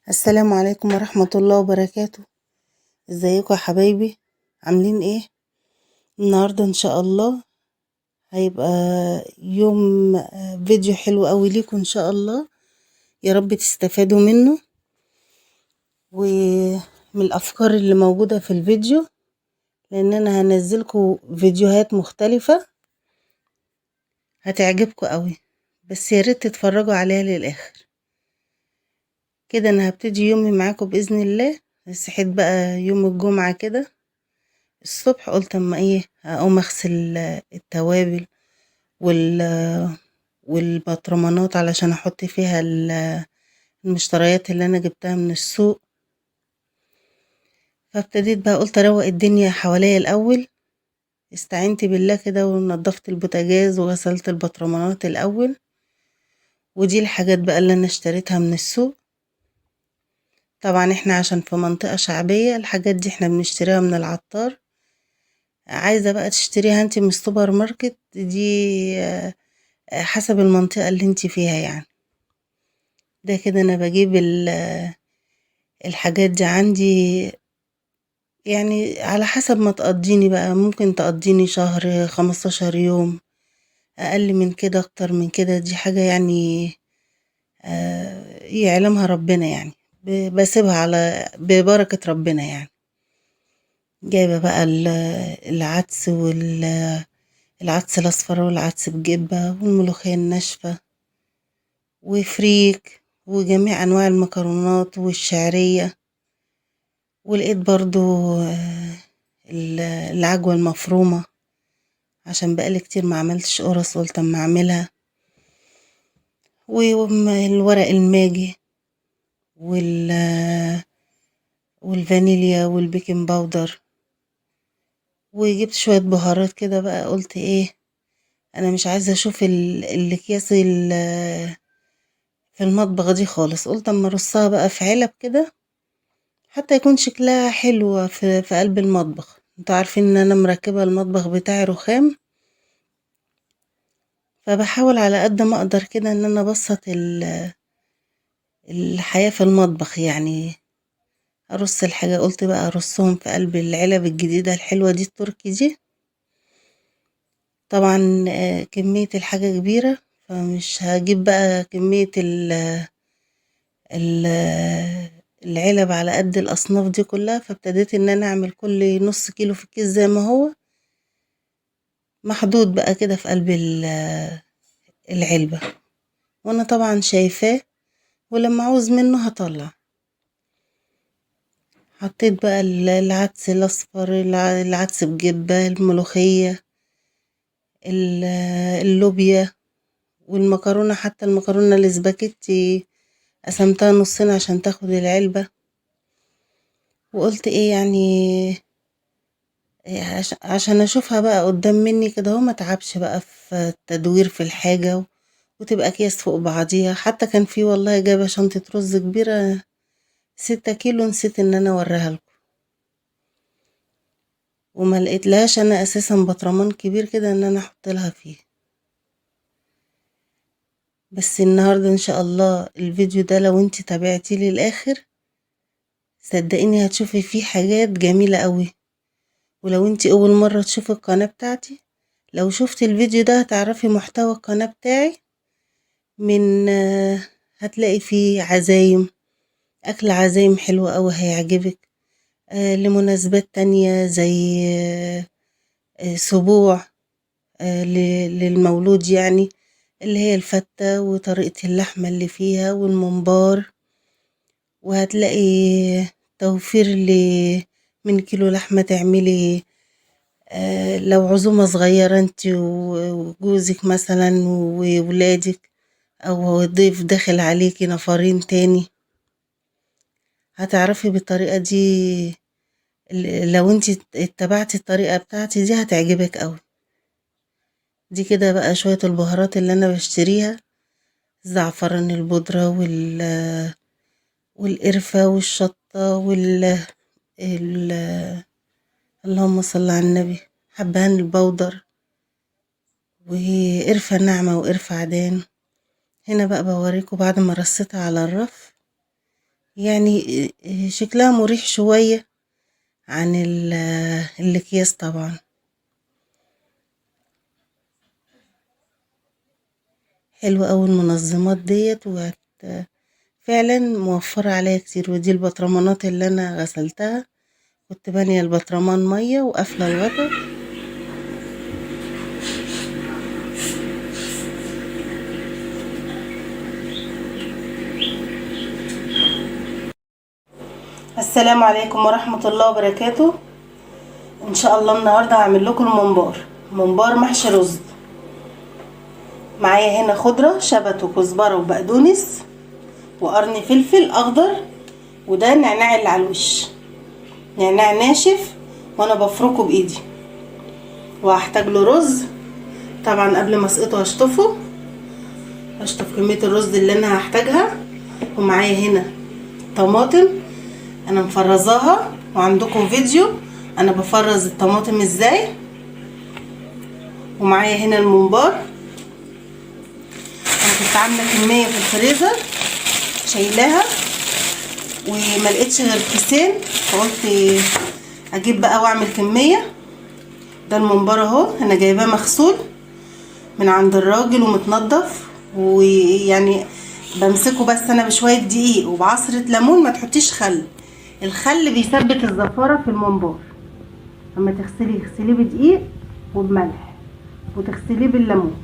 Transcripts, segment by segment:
السلام عليكم ورحمة الله وبركاته. ازيكم يا حبايبي؟ عاملين ايه؟ النهاردة ان شاء الله هيبقى يوم فيديو حلو قوي ليكم ان شاء الله. يا رب تستفادوا منه ومن الافكار اللي موجودة في الفيديو، لان انا هنزلكم فيديوهات مختلفة هتعجبكم قوي، بس يا ريت تتفرجوا عليها للاخر. كده انا هبتدي يومي معاكم باذن الله. صحيت بقى يوم الجمعة كده الصبح، قلت اما ايه اقوم اغسل التوابل وال والبطرمانات علشان احط فيها المشتريات اللي انا جبتها من السوق. فابتديت بقى قلت اروق الدنيا حواليا الاول. استعنت بالله كده ونضفت البوتاجاز وغسلت البطرمانات الاول، ودي الحاجات بقى اللي انا اشتريتها من السوق. طبعا احنا عشان في منطقة شعبية الحاجات دي احنا بنشتريها من العطار. عايزة بقى تشتريها انت من السوبر ماركت دي حسب المنطقة اللي انت فيها يعني. ده كده انا بجيب الحاجات دي عندي، يعني على حسب ما تقضيني بقى، ممكن تقضيني شهر 15 يوم، اقل من كده اكتر من كده، دي حاجة يعني يعلمها ربنا يعني. بسيبها على ببركة ربنا يعني. جايبة بقى العدس العدس الاصفر والعدس بجبة والملوخية الناشفة وفريك وجميع انواع المكرونات والشعرية. ولقيت برضو العجوة المفرومة، عشان بقالي كتير ما عملتش قرص قلت اما اعملها. والورق الماجي والفانيليا والبيكنج باودر. وجبت شوية بهارات كده بقى، قلت ايه انا مش عايزة اشوف الاكياس في المطبخ دي خالص. قلت اما ارصها بقى في علب كده حتى يكون شكلها حلو في قلب المطبخ. انتوا عارفين ان انا مركبة المطبخ بتاعي رخام، فبحاول على قد ما اقدر كده ان انا ابسط الحياة في المطبخ يعني. ارص الحاجة، قلت بقى ارصهم في قلب العلب الجديدة الحلوة دي التركي دي. طبعا كمية الحاجة كبيرة، فمش هجيب بقى كمية ال العلب على قد الاصناف دي كلها. فابتديت ان انا اعمل كل نص كيلو في الكيس زي ما هو محدود بقى كده في قلب العلبة، وانا طبعا شايفاه ولما عاوز منه هطلع. حطيت بقى العدس الاصفر، العدس بجبة، الملوخية، اللوبيا، والمكرونة. حتى المكرونة الاسباجيتي قسمتها نصين عشان تاخد العلبة. وقلت ايه يعني عشان اشوفها بقى قدام مني كده هو، ما تعبش بقى في التدوير في الحاجة وتبقى اكياس فوق بعضيها. حتى كان في والله جايبة شنطة رز كبيرة 6 كيلو، نسيت ان انا اوريها لكم وما لقيت لهاش انا اساسا بطرمان كبير كده ان انا احط لها فيه. بس النهاردة ان شاء الله الفيديو ده لو انت تابعتي لي الاخر صدقيني هتشوفي فيه حاجات جميلة قوي. ولو انت اول مرة تشوفي القناة بتاعتي، لو شفت الفيديو ده هتعرفي محتوى القناة بتاعي. من هتلاقي فيه عزايم، اكل عزايم حلوة قوي هيعجبك. لمناسبات تانية زي سبوع للمولود يعني، اللي هي الفتة وطريقة اللحمة اللي فيها والممبار. وهتلاقي توفير من كيلو لحمة تعملي لو عزومة صغيرة انت وجوزك مثلا وولادك، او ضيف داخل عليكي نفرين تاني، هتعرفي بالطريقة دي. لو انت اتبعتي الطريقة بتاعتي دي هتعجبك قوي. دي كده بقى شوية البهارات اللي انا بشتريها، الزعفران البودرة والقرفة والشطة ال... اللهم صل على النبي، حبهان البودر وقرفة ناعمة وقرفة عدان. هنا بقى بوريكم بعد ما رصيتها على الرف يعني شكلها مريح شوية عن الاكياس طبعا. حلوة اوي المنظمات ديت، فعلا موفرة عليا كتير. ودي البطرمانات اللي انا غسلتها، كنت بانية البطرمان مية وقافلة الغطا. السلام عليكم ورحمة الله وبركاته. ان شاء الله النهاردة هعمل لكم ممبار محشي رز. معايا هنا خضرة شبت وكزبرة وبقدونس وقرن فلفل اخضر، وده النعناع اللي على الوش، نعناع ناشف وانا بفركه بايدي. وهحتاج له رز طبعا. قبل ما اسقطه هشطف كمية الرز اللي انا هحتاجها. ومعايا هنا طماطم انا مفرزاها، وعندكم فيديو انا بفرز الطماطم ازاي. ومعايا هنا الممبار، انا كنت عامله كميه في الفريزر شايلاها وما لقيتش غير كيسين، فقلت اجيب بقى واعمل كميه. ده الممبار اهو، انا جايباه مغسول من عند الراجل ومتنضف، ويعني بمسكه بس انا بشويه دقيق وبعصره ليمون. ما تحطيش خل، الخل بيثبت الزفاره في الممبار. اما اغسليه بدقيق وبملح، وتغسليه بالليمون.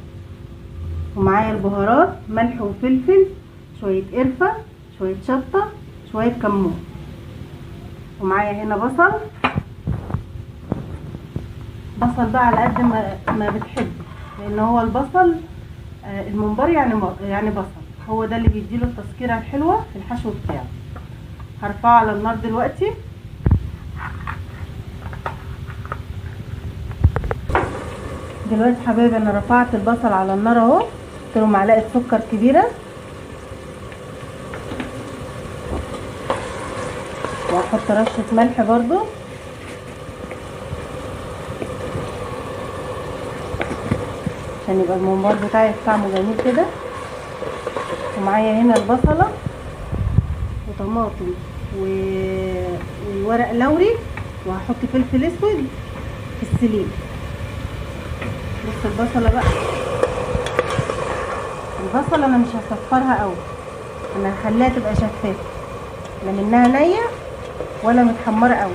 ومعايا البهارات ملح وفلفل، شويه قرفه، شويه شطه، شويه كمون. ومعايا هنا بصل بقى على قد ما بتحب، لان هو البصل الممبار يعني بصل، هو ده اللي بيديله التسكيره الحلوه في الحشو بتاعه. هرفعه على النار دلوقتي. حبايبي انا رفعت البصل على النار اهو، حط له معلقه سكر كبيره، وهحط رشه ملح برضو، عشان يبقى الممبار بتاعي طعمه جميل كده. ومعايا هنا البصله وطماطم وورق لوري، وهحط فلفل اسود في السليم. بص البصله بقى، البصله انا مش هصفرها قوي، انا هخليها تبقى شفافه، لا منها نيه ولا متحمره قوي.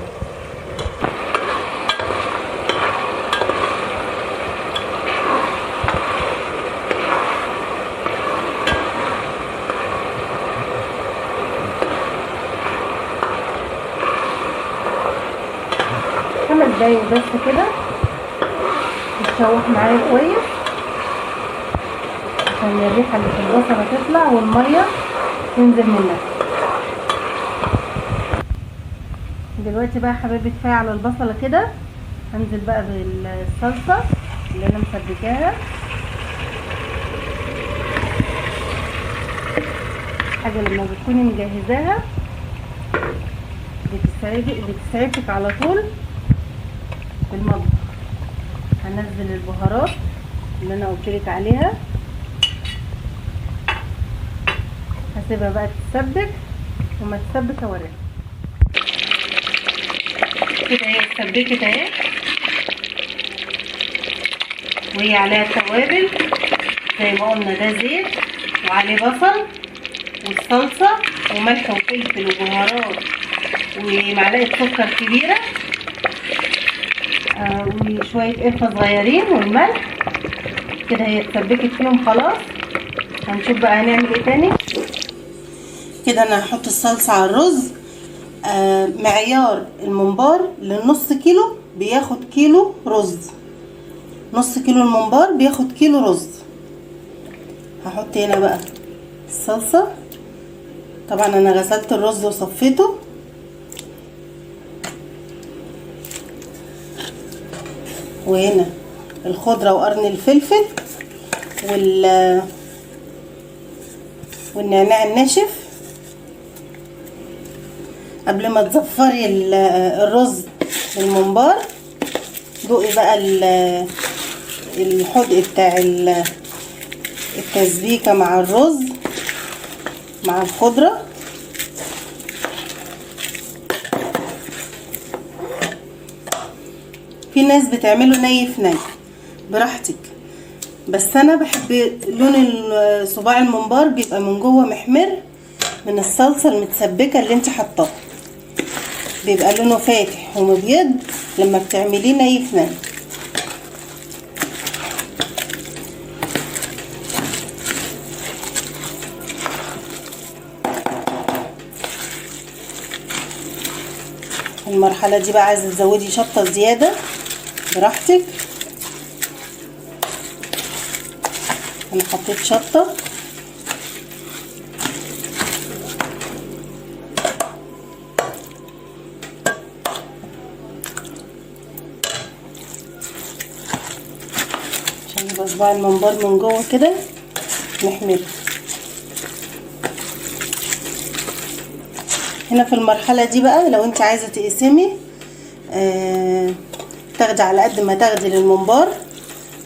خمس دقايق بس كده تتشوح معايا كويس، عشان الريحه اللي في البصله تطلع والميه تنزل منها. دلوقتي بقى يا حبايبي كفايه على البصله كده. هنزل بقى بالصلصه اللي انا مسبكاها. حاجه لما بتكوني مجهزاها بتسعفك على طول في المطبخ. هنزل البهارات اللي انا قلتلك عليها، هسيبها بقى تتسبك، وما تتسبك اوريها. كده هي اتسبكت اهي، وهي عليها توابل زي ما قلنا، ده زيت وعليه بصل والصلصه وملح وفلفل وبهارات ومعلقه سكر كبيره، وشويه قرفه صغيرين والملح. كده هي اتسبكت فيهم خلاص. هنشوف بقى هنعمل ايه تاني. كده انا هحط الصلصه على الرز. معيار الممبار للنص كيلو بياخد كيلو رز، نص كيلو الممبار بياخد كيلو رز. هحط هنا بقى الصلصه. طبعا انا غسلت الرز وصفيته. وهنا الخضره وقرن الفلفل والنعناع الناشف. قبل ما تزفري الرز بالممبار، دوقي بقى الحدق بتاع التسبيكه مع الرز مع الخضره. في ناس بتعمله ني في ني، براحتك، بس انا بحب لون صباع الممبار بيبقى من جوه محمر من الصلصه المتسبكه اللي انت حطاها، بيبقى لونه فاتح ومبيض لما بتعمليه ني في ني. المرحله دي بقى عايزه تزودي شطه زياده براحتك. انا حطيت شطه، عشان يبقى صباع الممبار من جوه كده محمر. هنا في المرحله دي بقى لو انت عايزه تقسمي تاخدي على قد ما تاخدي للممبار.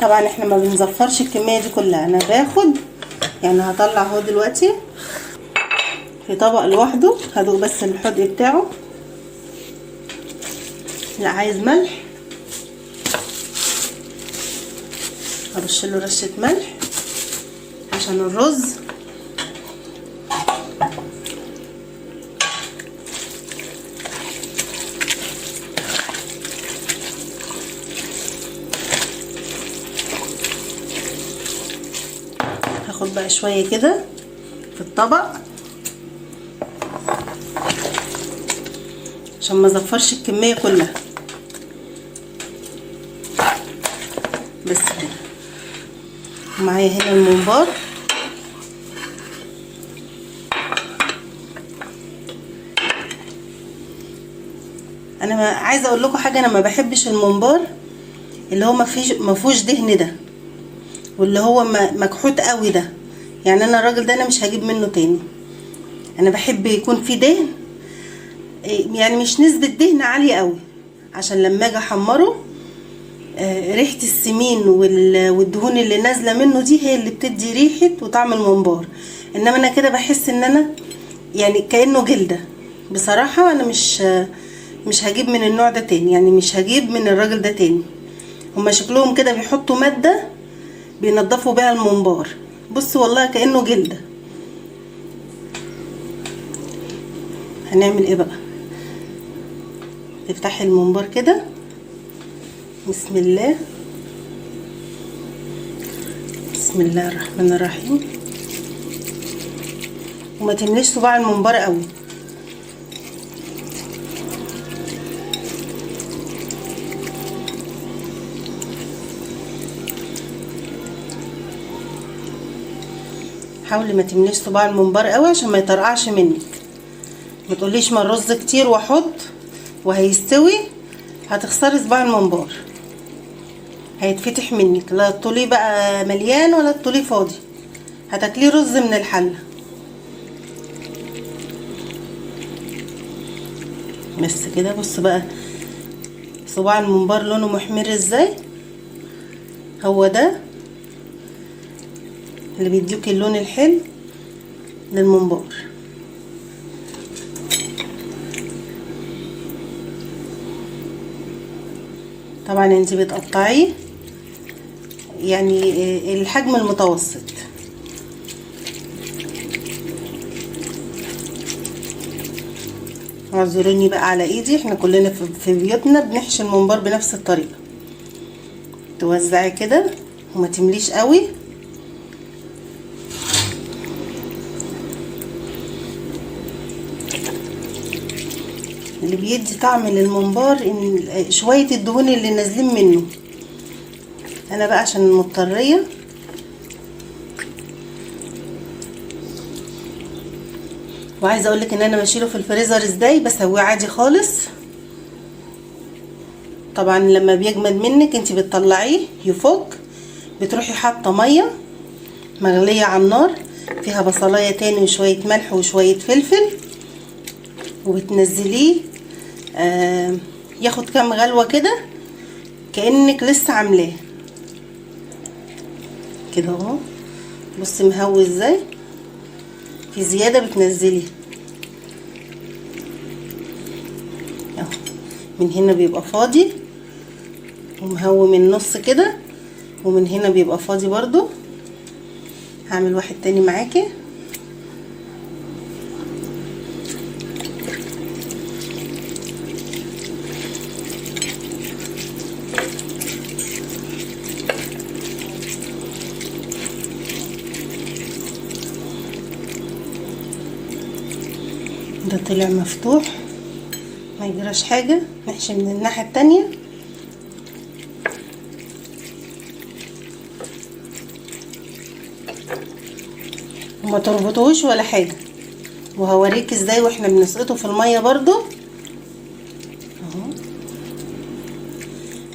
طبعا احنا ما بنزفرش الكميه دي كلها، انا باخد يعني هطلع اهو دلوقتي في طبق لوحده، هدوق بس الحدق بتاعه. لا عايز ملح هرش له رشه ملح عشان الرز. هاخد بقى شويه كده في الطبق عشان ما ازفرش الكميه كلها، بس كده. معايا هنا الممبار، انا عايزه اقول لكم حاجه، انا ما بحبش الممبار اللي هو ما فيهوش دهن ده، واللي هو مكحوت قوي ده. يعني انا الراجل ده انا مش هجيب منه تاني. انا بحب يكون فيه دهن، يعني مش نسبه دهن عاليه قوي، عشان لما اجي احمره ريحه السمين والدهون اللي نازله منه دي هي اللي بتدي ريحه وطعم الممبار. انما انا كده بحس ان انا يعني كانه جلده. بصراحه انا مش هجيب من النوع ده تاني، يعني مش هجيب من الراجل ده تاني. هما شكلهم كده بيحطوا ماده بينضفوا بيها الممبار، بص والله كانه جلده. هنعمل ايه بقى؟ تفتحي الممبار كده، بسم الله، بسم الله الرحمن الرحيم، وما تمليش صباع الممبار قوي. حاولي ما تمليش صباع الممبار قوي عشان ما يطرقعش منك. ما تقوليش ما الرز كتير واحط وهيستوي هتخسري صباع الممبار، هيتفتح منك، لا تطوليه بقى مليان ولا تطوليه فاضي، هتاكليه رز من الحله. بس كده. بص بقى صباع الممبار لونه محمر ازاي، هو ده اللي بيديك اللون الحلو للممبار. طبعا انت بتقطعيه يعني الحجم المتوسط. اعذروني بقى على ايدي، احنا كلنا في بيوتنا بنحشي الممبار بنفس الطريقه. توزعي كده وما تمليش قوي. اللي بيدي طعم للممبار ان شويه الدهون اللي نازلين منه. انا بقى عشان مضطريه وعايزه اقولك ان انا بشيله في الفريزر ازاي، بسويه عادي خالص. طبعا لما بيجمد منك انت بتطلعيه يفك، بتروحي حاطه ميه مغليه على النار فيها بصلايه تاني وشويه ملح وشويه فلفل، وبتنزليه ياخد كام غلوه كده كانك لسه عاملاه كده اهو. بصي مهوي ازاي، في زياده بتنزلي اهو، من هنا بيبقى فاضي ومهوي من النص كده، ومن هنا بيبقى فاضي برضو. هعمل واحد تاني معاكي. ده طلع مفتوح، ما يجراش حاجة. نحشي من الناحية التانية. وما تربطوش ولا حاجة، وهوريك ازاي واحنا بنسقطه في المية برضو. اهو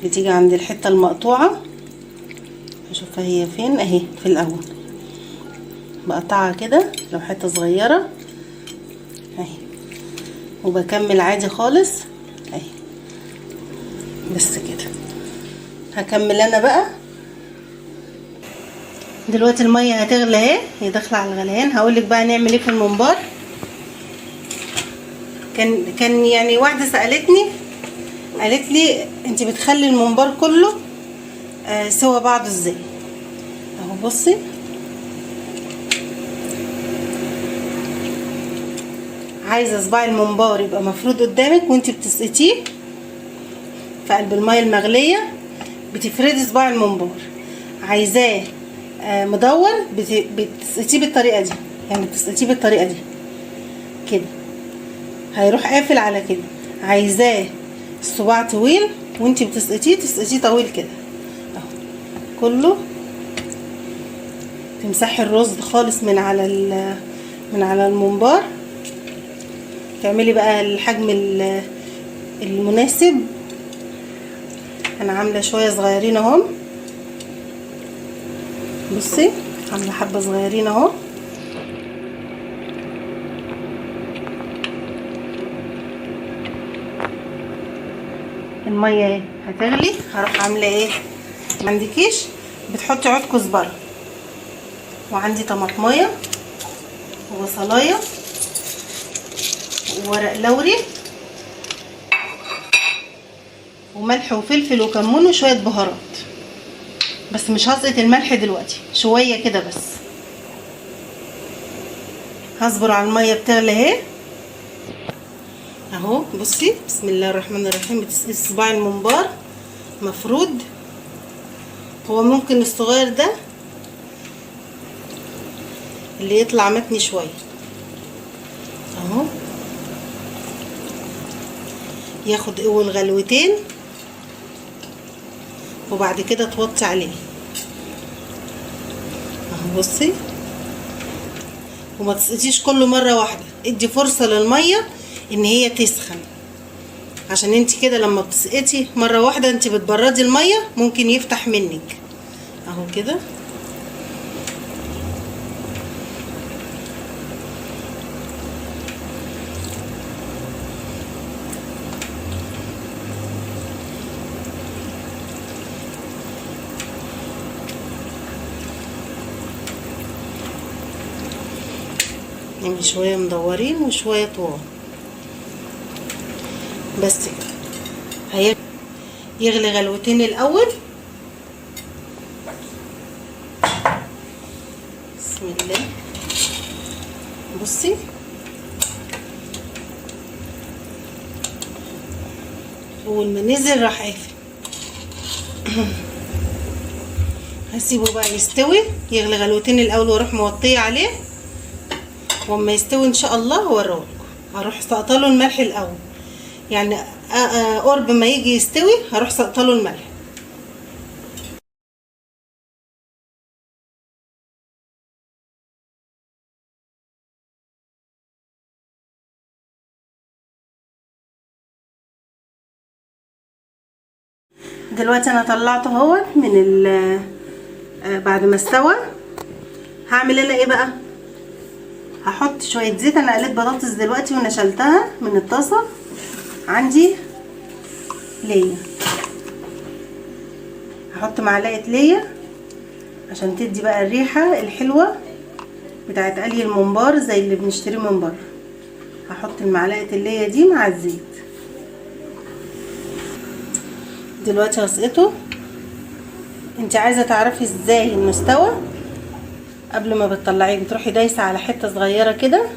بتيجي عند الحتة المقطوعة، اشوفها هي فين. اهي في الاول بقطعها كده لو حتة صغيرة اهي، وبكمل عادي خالص اهي. بس كده هكمل انا بقى. دلوقتي الميه هتغلى اهي، هي داخله على الغليان. هقولك بقى نعمل ايه في الممبار. كان يعني واحده سالتني، قالت لي انت بتخلي الممبار كله سوا بعضه ازاي. اهو بصي، عايزه صباع الممبار يبقى مفرود قدامك وانت بتسقطيه في قلب الميه المغليه، بتفردي صباع الممبار. عايزاه مدور، بتسقطيه بالطريقه دي، يعني بتسقطيه بالطريقه دي كده، هيروح قافل على كده. عايزاه الصباع طويل وانتي بتسقطيه تسقطيه طويل كده اهو كله. تمسحي الرز خالص من على الممبار، تعملي بقى الحجم المناسب. انا عامله شويه صغيرين اهم، بصي عامله حبه صغيرين اهو. الميه اهي هتغلي، هروح عامله ايه. عندي كيش بتحطي عود كزبره، وعندي طماطمايه وبصلايه وورق لوري وملح وفلفل وكمون وشويه بهارات. بس مش هسقط الملح دلوقتي، شويه كده بس. هصبر على الميه بتغلي اهي اهو. بصي بسم الله الرحمن الرحيم، بتسقي صباع الممبار مفرود. هو ممكن الصغير ده اللي يطلع متني شويه اهو، ياخد اول غلوتين وبعد كده توطي عليه اهو. بصي، وما تسقطيش كله مره واحده، ادي فرصه للميه ان هي تسخن، عشان انت كده لما بتسقطي مره واحده انت بتبردي الميه ممكن يفتح منك اهو كده. يعني شويه مدورين وشويه طوال بس كده. يغلي غلوتين الاول. بسم الله. بصي اول ما نزل راح قافل. هسيبه بقى يستوي، يغلي غلوتين الاول واروح موطيه عليه، واما يستوي ان شاء الله هوريهولكم. هروح سقطاله الملح الاول، يعني قرب ما يجي يستوي هروح سقطاله الملح. دلوقتي انا طلعته اهوت من بعد ما استوى. هعمل انا ايه بقى، هحط شويه زيت. انا قليت بطاطس دلوقتي ونشلتها من الطاسه. عندي ليا، هحط معلقه ليا عشان تدي بقى الريحه الحلوه بتاعت قلي الممبار زي اللي بنشتريه من بره. هحط المعلقه الليا دي مع الزيت. دلوقتي هسقطه. انت عايزه تعرفي ازاي انه استوى؟ قبل ما بتطلعيه بتروحي دايسه على حته صغيره كده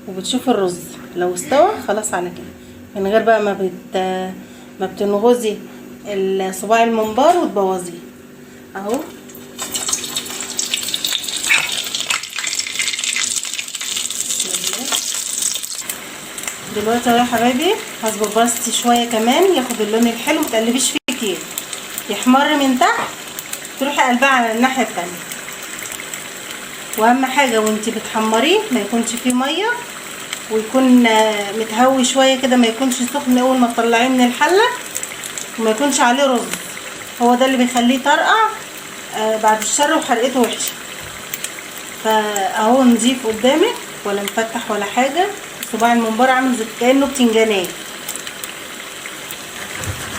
وبتشوفي الرز، لو استوى خلاص على كده، من غير بقى ما بتنغزي صباع الممبار وتبوظيه. اهو دلوقتي اهو يا حبايبي هصبر بس شويه كمان ياخد اللون الحلو، متقلبيش فيه كتير، يحمر من تحت تروحي قلبها على الناحيه التانيه. واهم حاجه وانتي بتحمريه ما يكونش فيه ميه، ويكون متهوي شويه كده، ما يكونش سخن اول ما تطلعيه من الحله، وما يكونش عليه رز، هو ده اللي بيخليه طرقع بعد الشر وحرقته وحشه. فاهو نضيف قدامك ولا مفتح ولا حاجه، صباع الممبار عامل زي كانه بتنجانيه.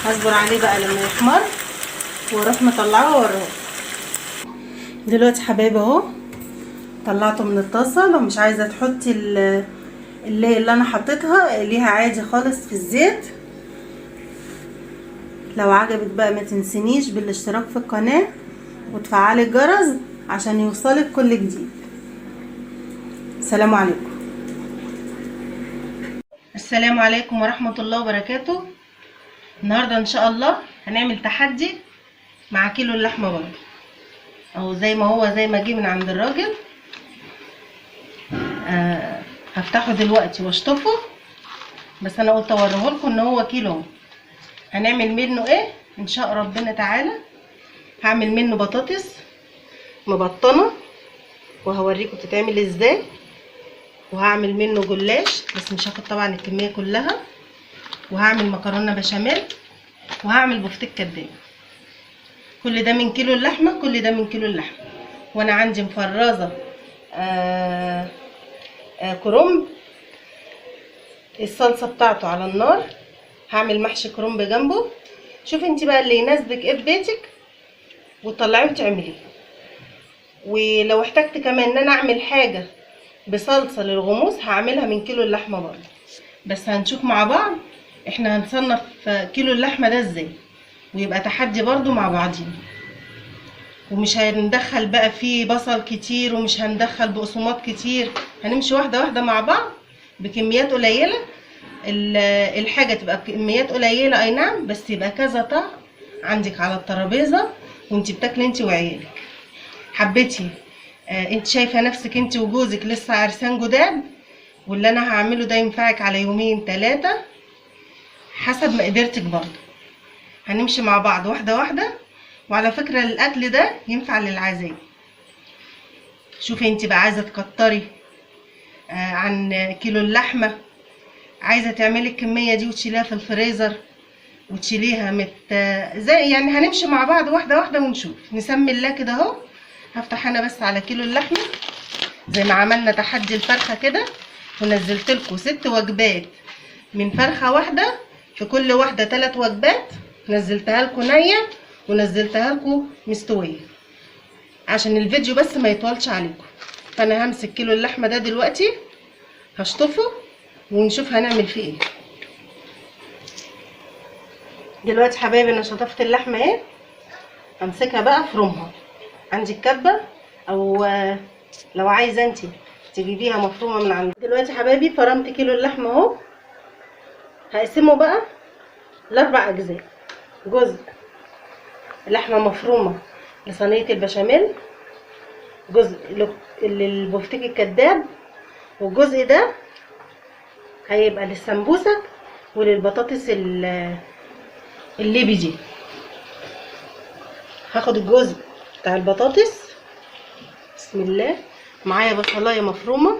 هصبر عليه بقى لما يحمر واروح مطلعه واوريه. دلوقتي حبايبي اهو طلعته من الطاسه. لو مش عايزه تحطي اللي انا حطيتها ليها عادي خالص في الزيت. لو عجبك بقى ما تنسنيش بالاشتراك في القناه وتفعلي الجرس عشان يوصلك كل جديد. السلام عليكم. السلام عليكم ورحمه الله وبركاته. النهارده ان شاء الله هنعمل تحدي مع كيلو اللحمه برضه، اهو زي ما هو زي ما جه من عند الراجل. هفتحه دلوقتي واشطفه، بس انا قلت اوريه لكم ان هو كيلو. هنعمل منه ايه ان شاء ربنا تعالى؟ هعمل منه بطاطس مبطنه وهوريكم تتعمل ازاي، وهعمل منه جلاش بس مش هاخد طبعا الكميه كلها، وهعمل مكرونه بشاميل، وهعمل بفتيك كداب. كل ده من كيلو اللحمه، كل ده من كيلو اللحمه. وانا عندي مفرزه كرنب، الصلصه بتاعته على النار، هعمل محشي كرنب جنبه. شوفي انت بقى اللي يناسبك ايه في بيتك وتطلعيه وتعمليه. ولو احتجت كمان ان انا اعمل حاجه بصلصه للغموس هعملها من كيلو اللحمه برضه، بس هنشوف مع بعض احنا هنصنف كيلو اللحمه ده ازاي، ويبقى تحدي برضه مع بعضينا. ومش هندخل بقى فيه بصل كتير، ومش هندخل بقسماط كتير، هنمشي واحده واحده مع بعض بكميات قليله. الحاجه تبقى بكميات قليله اي نعم، بس يبقى كذا طعم عندك على الترابيزه وانت بتاكلي انت وعيالك. حبيتي انت شايفه نفسك انت وجوزك لسه عرسان جداد، واللي انا هعمله ده ينفعك على يومين 3 حسب مقدرتك برضه. هنمشي مع بعض واحده واحده. وعلى فكره الاكل ده ينفع للعزايم. شوفي انت بقى عايزه تكتري عن كيلو اللحمه، عايزه تعملي الكميه دي وتشيليها في الفريزر وتشيليها زي يعني هنمشي مع بعض واحده واحده ونشوف. نسمي الله كده اهو. هفتح انا بس على كيلو اللحمه زي ما عملنا تحدي الفرخه كده، ونزلت لكم 6 وجبات من فرخه واحده، في كل واحده 3 وجبات. نزلتها لكم نيه ونزلتها لكم مستويه عشان الفيديو بس ما يطولش عليكم. فانا همسك كيلو اللحمه ده دلوقتي هشطفه ونشوف هنعمل فيه ايه. دلوقتي حبايبي انا شطفت اللحمه اهي، همسكها بقى افرمها. عندي الكبه او لو عايزه انت تجيبيها مفرومه من عند. دلوقتي حبايبي فرمت كيلو اللحمه اهو، هقسمه بقى ل4 اجزاء. جزء لحمه مفرومه لصينيه البشاميل، جزء للبفتيك الكداب، والجزء ده هيبقى للسمبوسك وللبطاطس الليبي دي. هاخد الجزء بتاع البطاطس، بسم الله. معايا بصلايه مفرومه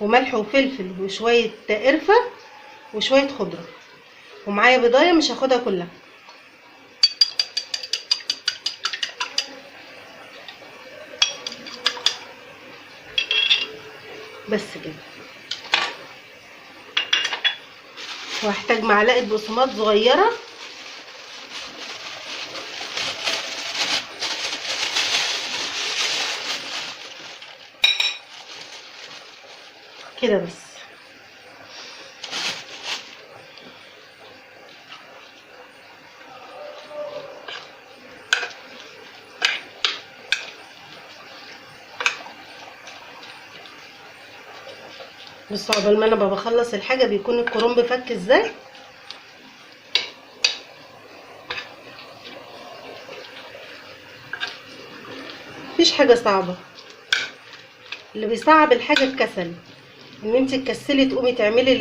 وملح وفلفل وشويه قرفه وشويه خضره، ومعايا بيضايه مش هاخدها كلها. بس كده. وهحتاج معلقه بقسماط صغيره كده بس. بصوا عقبال ما انا بخلص الحاجه بيكون الكرنب فك ازاي. مفيش حاجه صعبه، اللي بيصعب الحاجه الكسل، ان انت تكسلي تقومي تعملي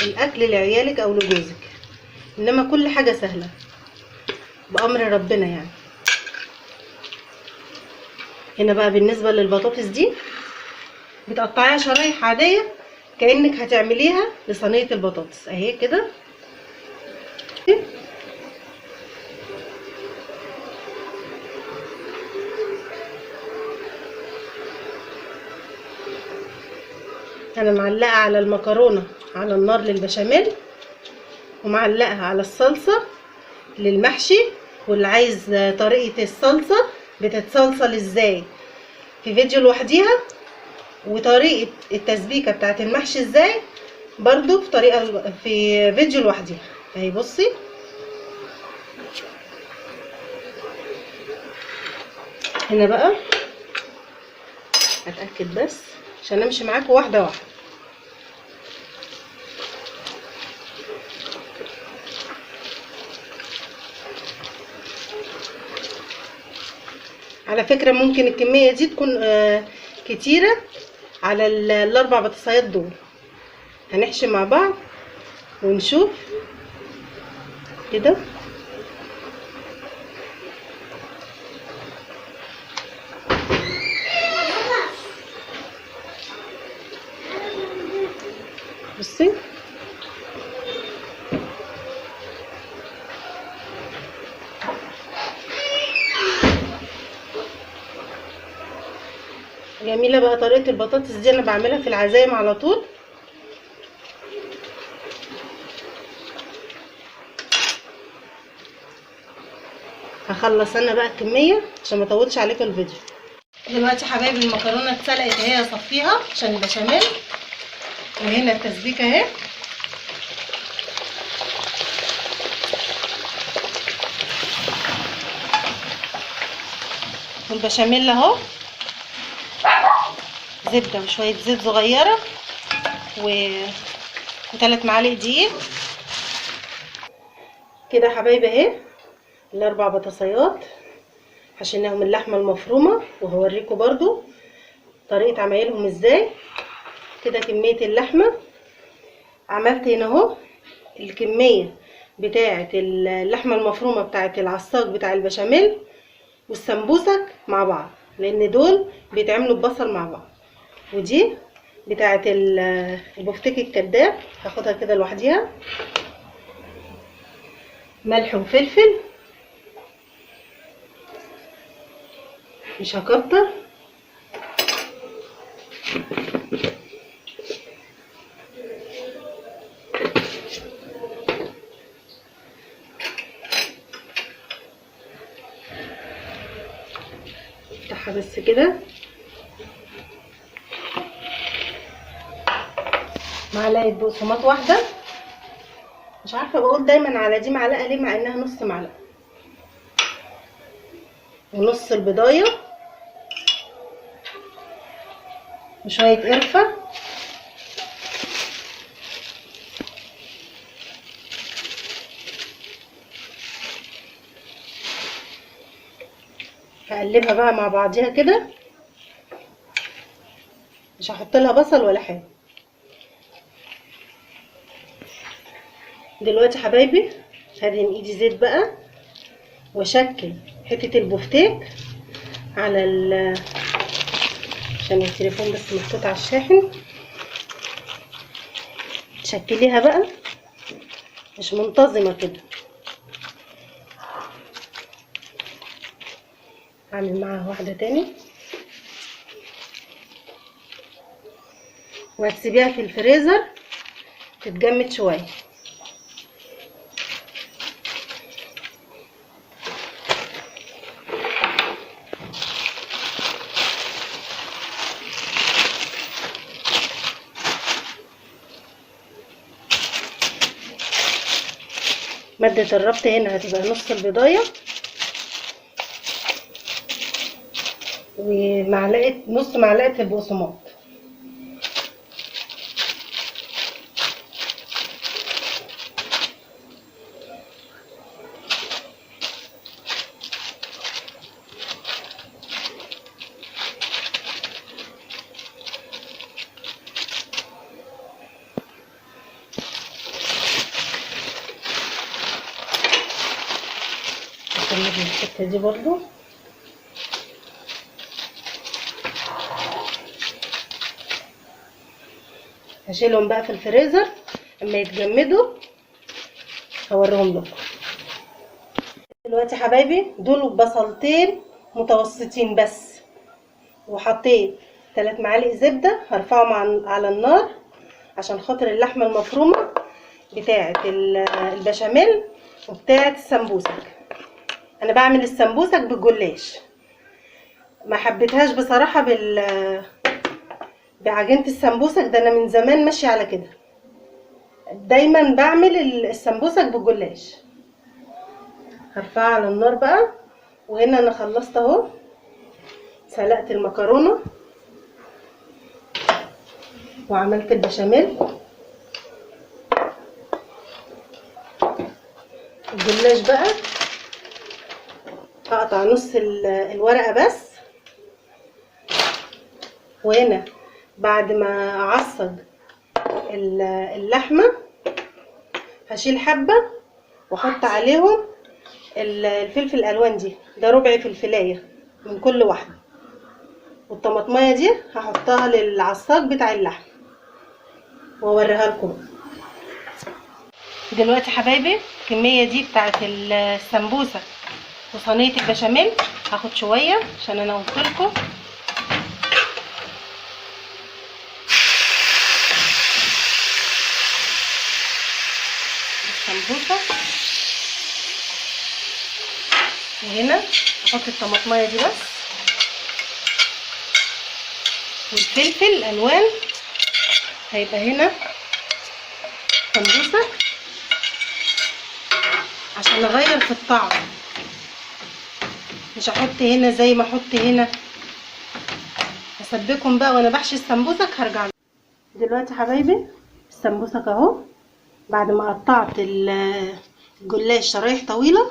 الاكل لعيالك او لجوزك، انما كل حاجه سهله بامر ربنا يعني. هنا بقى بالنسبه للبطاطس دي بتقطعيها شرايح عاديه كانك هتعمليها لصينيه البطاطس اهي كده. انا معلقه على المكرونه على النار للبشاميل، ومعلقه على الصلصه للمحشي. واللي عايز طريقه الصلصه بتتصلصل ازاي في فيديو لوحديها، وطريقه التسبيكه بتاعت المحشي ازاي برضو في فيديو لوحديها اهي. بصي هنا بقى اتاكد بس عشان امشي معاكم واحده واحده. على فكره ممكن الكميه دي تكون كتيره على الاربع بطاطسيات دول. هنحشي مع بعض ونشوف كده. بصي جميله بقى طريقه البطاطس دي، انا بعملها في العزايم على طول. هخلص انا بقى الكميه عشان ما اطولش عليكم الفيديو. دلوقتي حبايبي المكرونه اتسلقت اهي، اصفيها عشان البشاميل. وهنا التسبيكه اهي. والبشاميل اهو، زبده وشويه زيت صغيره و3 معالق دقيق كده يا حبايبي اهي. الاربع بطاطسيات حشيناهم اللحمه المفرومه، وهوريكم برضو طريقه عمايلهم ازاي. كده كميه اللحمه عملت هنا اهو الكميه بتاعه اللحمه المفرومه بتاعه العصاج بتاع البشاميل والسمبوسك مع بعض، لان دول بيتعملوا ببصل مع بعض. ودي بتاعه البفتيك الكداب هاخدها كده لوحديها. ملح وفلفل، مش هكتر. افتحها بس كده. معلقه بقسماط واحده، مش عارفه بقول دايما على دي معلقه ليه مع انها نص معلقه. ونص البضايه، وشويه قرفه، هقلبها بقى مع بعضيها كده. مش هحط لها بصل ولا حاجه. دلوقتي حبايبي هدهن ايدي زيت بقى، واشكل حته البفتيك على عشان التليفون بس محطوط على الشاحن. تشكليها بقى مش منتظمه كده. هعمل معاها واحده تاني، وهتسيبيها في الفريزر تتجمد شويه. مادة الربط هنا هتبقى نص البضاية، ومعلقة نص معلقة البقسماط. نكمل الحته دي برضو. هشيلهم بقى في الفريزر اما يتجمدوا هوريهم لكم. دلوقتي يا حبايبي دول بصلتين متوسطين بس، وحطيت 3 معالق زبده هرفعهم على النار عشان خاطر اللحمه المفرومه بتاعه البشاميل وبتاعه السمبوسك. انا بعمل السمبوسك بالجلاش، ما حبيتهاش بصراحه بعجينه السمبوسك ده، انا من زمان ماشيه على كده، دايما بعمل السمبوسك بالجلاش. هرفعها على النار بقى. وهنا انا خلصت اهو، سلقت المكرونه وعملت البشاميل. الجلاش بقى هقطع نص الورقه بس، وهنا بعد ما اعصج اللحمه هشيل حبه واحط عليهم الفلفل الالوان دي، ده ربع فلفلايه من كل واحده، والطماطميه دي هحطها للعصاج بتاع اللحم واوريها لكم. دلوقتي حبايبي الكميه دي بتاعت السمبوسه وصينيه البشاميل هاخد شويه عشان انا قلت لكم السمبوسه. وهنا احط الطماطميه دي بس والفلفل الالوان، هيبقى هنا سمبوسه عشان اغير في الطعم، مش هحط هنا زي ما احط هنا. هسبكم بقى وانا بحشي السمبوسك هرجع لكم. دلوقتي حبايبي السمبوسك اهو، بعد ما قطعت الجلاش شرايح طويله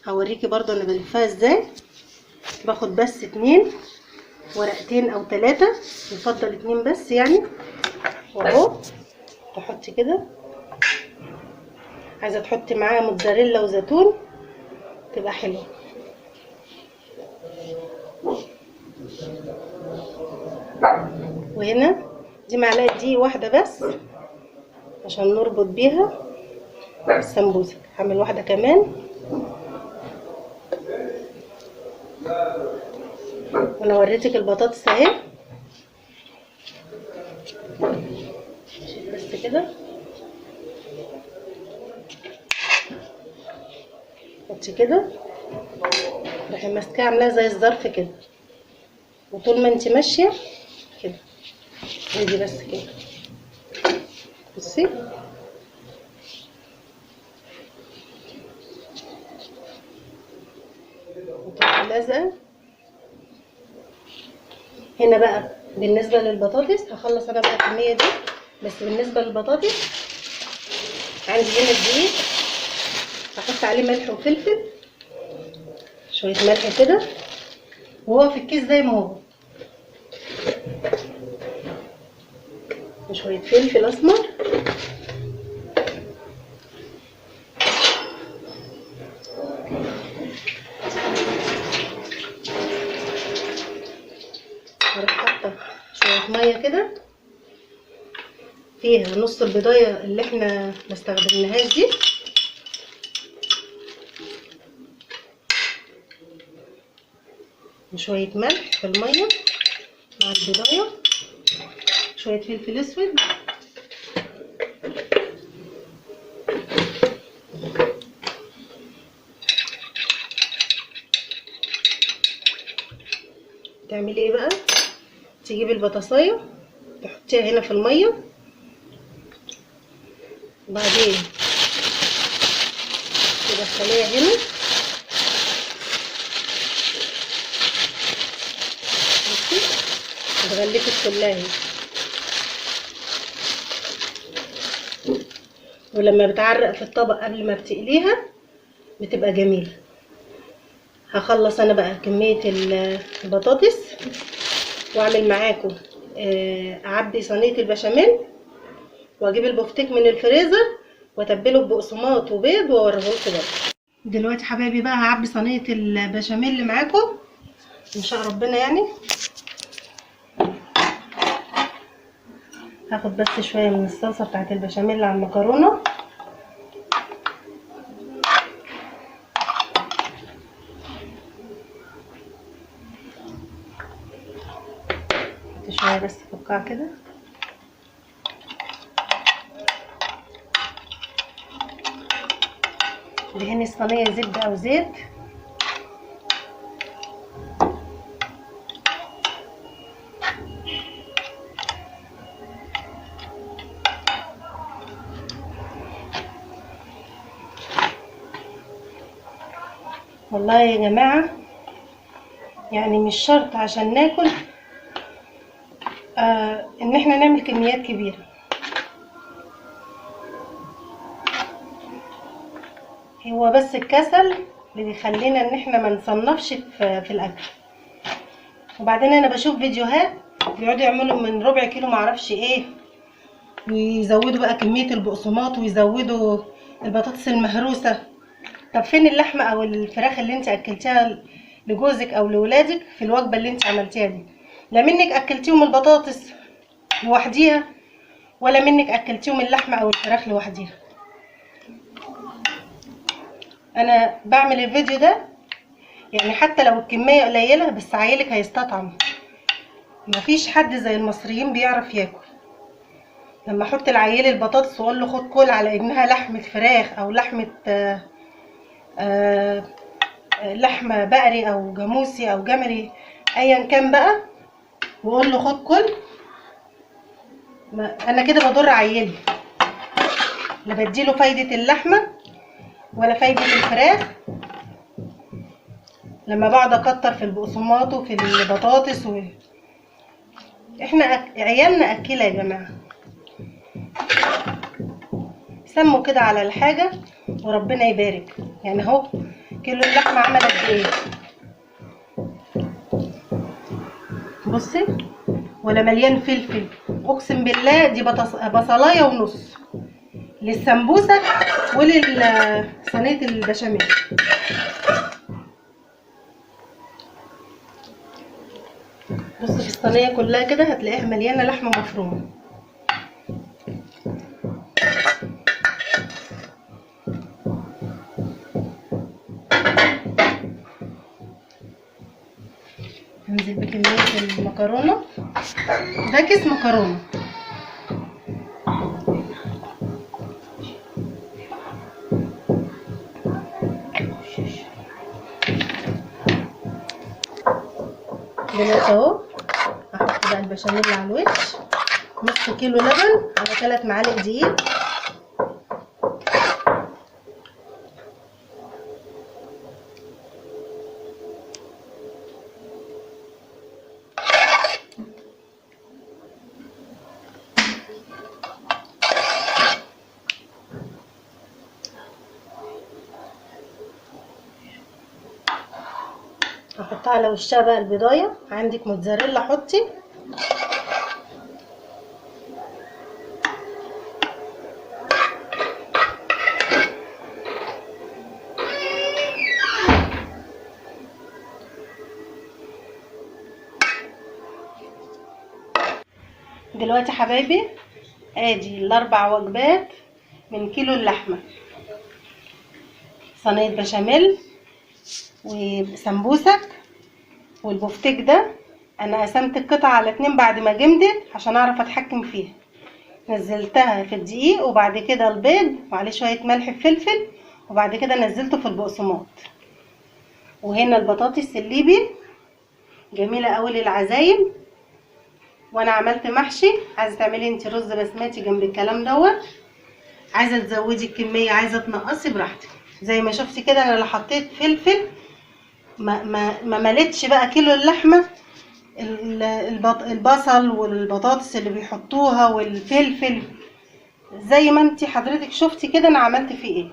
هوريكي برضو انا بلفها ازاي. باخد بس 2 ورقتين او 3، يفضل 2 بس يعني، واهو تحطي كده. عايزه تحطي معاها موتزاريلا وزيتون تبقى حلوه. وهنا دي معلقه دقيق واحده بس عشان نربط بيها السمبوسه. هعمل واحده كمان، وانا وريتك البطاطس اهي. بس كده حطي كده، روحي ماسكاها عاملاها زي الظرف كده، وطول ما انت ماشيه كده ادي بس كده. بصي وتروحي لازقه. هنا بقى بالنسبه للبطاطس هخلص انا بقى الكميه دي، بس بالنسبه للبطاطس عندي هنا الدقيق هحط عليه ملح وفلفل، شويه ملح كده وهو في الكيس زي ما هو، وشويه فلفل اسمر، هروح حاطه شويه ميه كده فيها نص البيضايه اللي احنا ما استخدمناهاش دي، وشويه ملح في الميه مع البيضايه، شويه فلفل اسود، تعملي ايه بقى؟ تجيبي البطاطسايه تحطيها هنا في الميه، وبعدين تدخليها هنا بصي تغلفي كلها، ولما بتعرق في الطبق قبل ما بتقليها بتبقى جميله. هخلص انا بقى كميه البطاطس واعمل معاكم اعبي صينيه البشاميل، واجيب البفتيك من الفريزر واتبله ببقسماط وبيض واوريه لكم برضه. دلوقتي حبايبي بقى هعبي صينيه البشاميل معاكم ان شاء ربنا. يعني هاخد بس شويه من الصلصه بتاعت البشاميل على المكرونه. شويه بس في القاع كده. دهني الصينيه زبده او زيت. والله يا جماعه يعني مش شرط عشان ناكل ان احنا نعمل كميات كبيره. هو بس الكسل اللي بيخلينا ان احنا ما نصنفش في الاكل. وبعدين انا بشوف فيديوهات بيقعدوا يعملوا من ربع كيلو معرفش ايه، ويزودوا بقى كميه البقسماط ويزودوا البطاطس المهروسه. طب فين اللحمه او الفراخ اللي انت اكلتيها لجوزك او لولادك في الوجبه اللي انت عملتيها دي؟ لا منك اكلتيهم البطاطس لوحديها ولا منك اكلتيهم اللحمه او الفراخ لوحديها. انا بعمل الفيديو ده يعني حتى لو الكميه قليله بس عيالك هيستطعم. مفيش حد زي المصريين بيعرف ياكل. لما احط العيال البطاطس واقول له خد كل على انها لحمه فراخ او لحمه آه لحمه بقري او جاموسي او جملي ايا كان بقى، واقول له خد كل، انا كده بضر عيالي. لا بديله فايده اللحمه ولا فايده الفراخ لما بقعد اكتر في البقسماط وفي البطاطس احنا عيالنا اكله يا جماعه. سموا كده على الحاجه وربنا يبارك. يعني اهو كيلو اللحمه عمل قد ايه؟ بصي ولا مليان فلفل. اقسم بالله دي بصلايه ونص للسمبوسه وللصينيه البشاميل. بصي في الصينيه كلها كده هتلاقيها مليانه لحمه مفرومه. هنزل بكميه المكرونه. ده كيس مكرونه. دلوقتي اهو هحط بقى البشاميل على الوش. نص كيلو لبن على 3 معالق دقيق. هحطها على وشها بقى البيضايه. عندك موتزاريلا حطي. دلوقتي حبايبي ادي الاربع وجبات من كيلو اللحمه. صينيه بشاميل وسمبوسك والبفتيك ده. انا قسمت القطعه على 2 بعد ما جمدت عشان اعرف اتحكم فيها. نزلتها في الدقيق وبعد كده البيض وعليه شويه ملح وفلفل وبعد كده نزلته في البقسماط. وهنا البطاطس الليبي جميله قوي للعزايم. وانا عملت محشي. عايزه تعملي انت رز بسمتي جنب الكلام دوت، عايزه تزودي الكميه عايزه تنقصي براحتك. زي ما شفتي كده انا لا حطيت فلفل ما مليتش بقى كيلو اللحمه. البصل والبطاطس اللي بيحطوها والفلفل زي ما انت حضرتك شفتي كده انا عملت فيه ايه.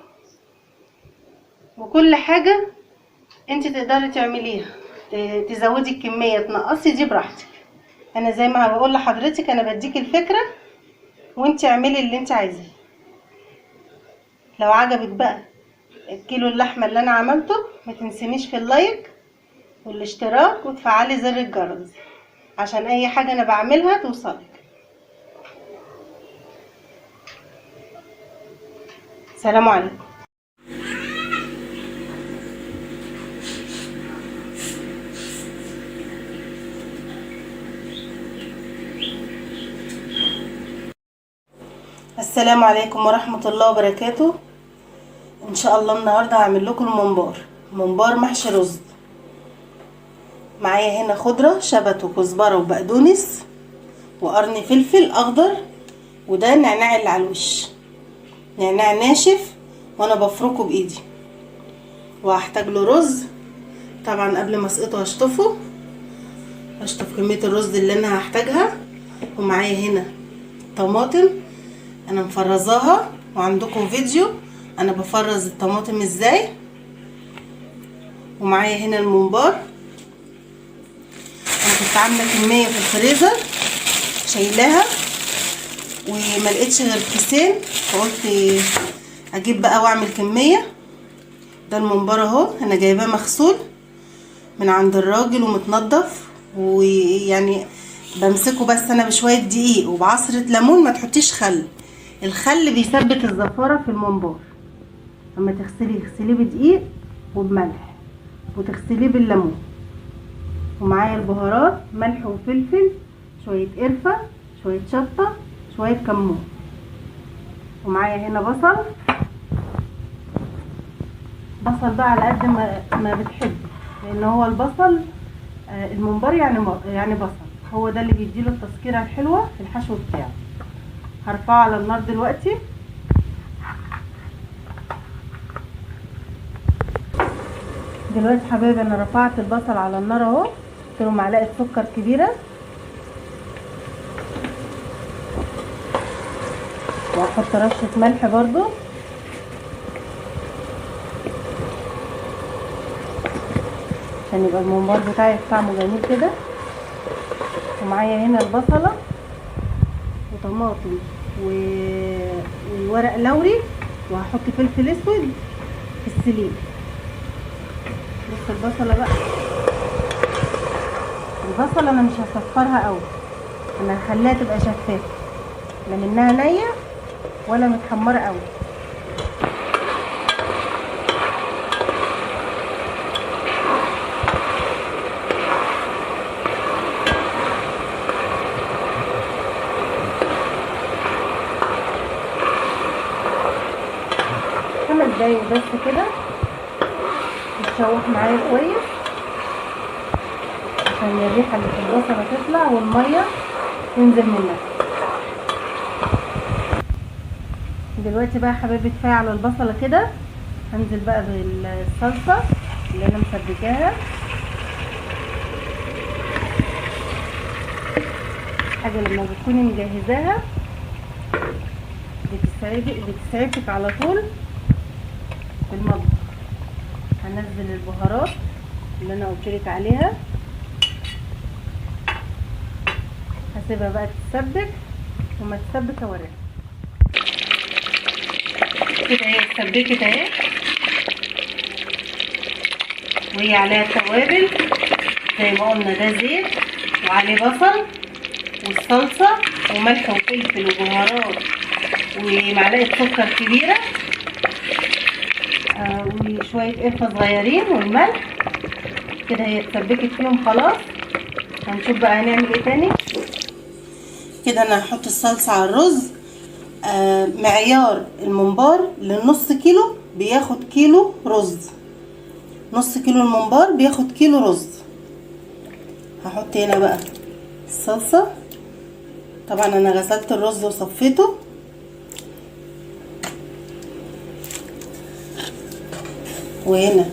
وكل حاجه انت تقدري تعمليها، تزودي الكميه تنقصي دي براحتك. انا زي ما بقول لحضرتك انا بديك الفكره وانت اعملي اللي انت عايزاه. لو عجبك بقى الكيلو اللحمه اللي انا عملته. ما تنسينيش في اللايك والاشتراك وتفعلي زر الجرس عشان اي حاجه انا بعملها توصلك. سلام عليكم. السلام عليكم ورحمة الله وبركاته. ان شاء الله النهاردة هعمل لكم ممبار محشي رز. معايا هنا خضرة شبت وكزبرة وبقدونس وقرن فلفل اخضر، وده النعناع اللي على الوش، نعناع ناشف وانا بفركه بايدي. وهحتاج له رز. طبعا قبل ما اسقطه هشطف كمية الرز اللي انا هحتاجها. ومعايا هنا طماطم انا مفرزاها، وعندكم فيديو انا بفرز الطماطم ازاي. ومعايا هنا الممبار، انا كنت عامله كميه في الفريزر شايلاها وما لقيتش غير كيسين، فقلت اجيب بقى واعمل كميه. ده الممبار اهو، انا جايباه مغسول من عند الراجل ومتنضف، ويعني بمسكه بس انا بشويه دقيق وبعصره ليمون. ما تحطيش خل، الخل بيثبت الزفاره في الممبار. اما اغسليه بدقيق وبملح وتغسليه بالليمون. ومعايا البهارات ملح وفلفل، شويه قرفه، شويه شطه، شويه كمون. ومعايا هنا بصل بقى على قد ما بتحبي، لان هو البصل الممبار يعني بصل، هو ده اللي بيديله التسكيره الحلوه في الحشو بتاعه. هرفعه على النار دلوقتي. حبايبي انا رفعت البصل على النار اهو، حط له معلقه سكر كبيره، وهحط رشه ملح برضو عشان يبقى الممبار بتاعي طعمه جميل كده. ومعايا هنا البصله وطماطم وورق لوري، وهحط فلفل اسود في السليق. بص البصله بقى، البصله انا مش هصفرها قوي، انا هخليها تبقى شفافه، لا منها نيه ولا متحمره قوي. دقايق بس كده تتشوح معايا كويس عشان الريحه اللي في البصله تطلع والميه تنزل منها. دلوقتي بقى يا حبايبي كفايه على البصله كده. هنزل بقى بالصلصه اللي انا مسبكاها. حاجه لما بتكوني مجهزاها بتسعفك على طول في المطبخ. هنزل البهارات اللي انا قلتلك عليها، هسيبها بقى تتسبك، وما تتسبك اوريها كده. هي اتسبكت اهي، وهي عليها توابل زي ما قلنا، ده زيت وعليه بصل والصلصه وملح وفلفل وبهارات ومعلقه سكر كبيره وشويه قرفه صغيرين والملح كده. هي اتسبكت فيهم خلاص. هنشوف بقى هنعمل ايه تاني. كده انا هحط الصلصه على الرز. معيار الممبار للنص كيلو بياخد كيلو رز، نص كيلو الممبار بياخد كيلو رز. هحط هنا بقى الصلصه. طبعا انا غسلت الرز وصفيته. وهنا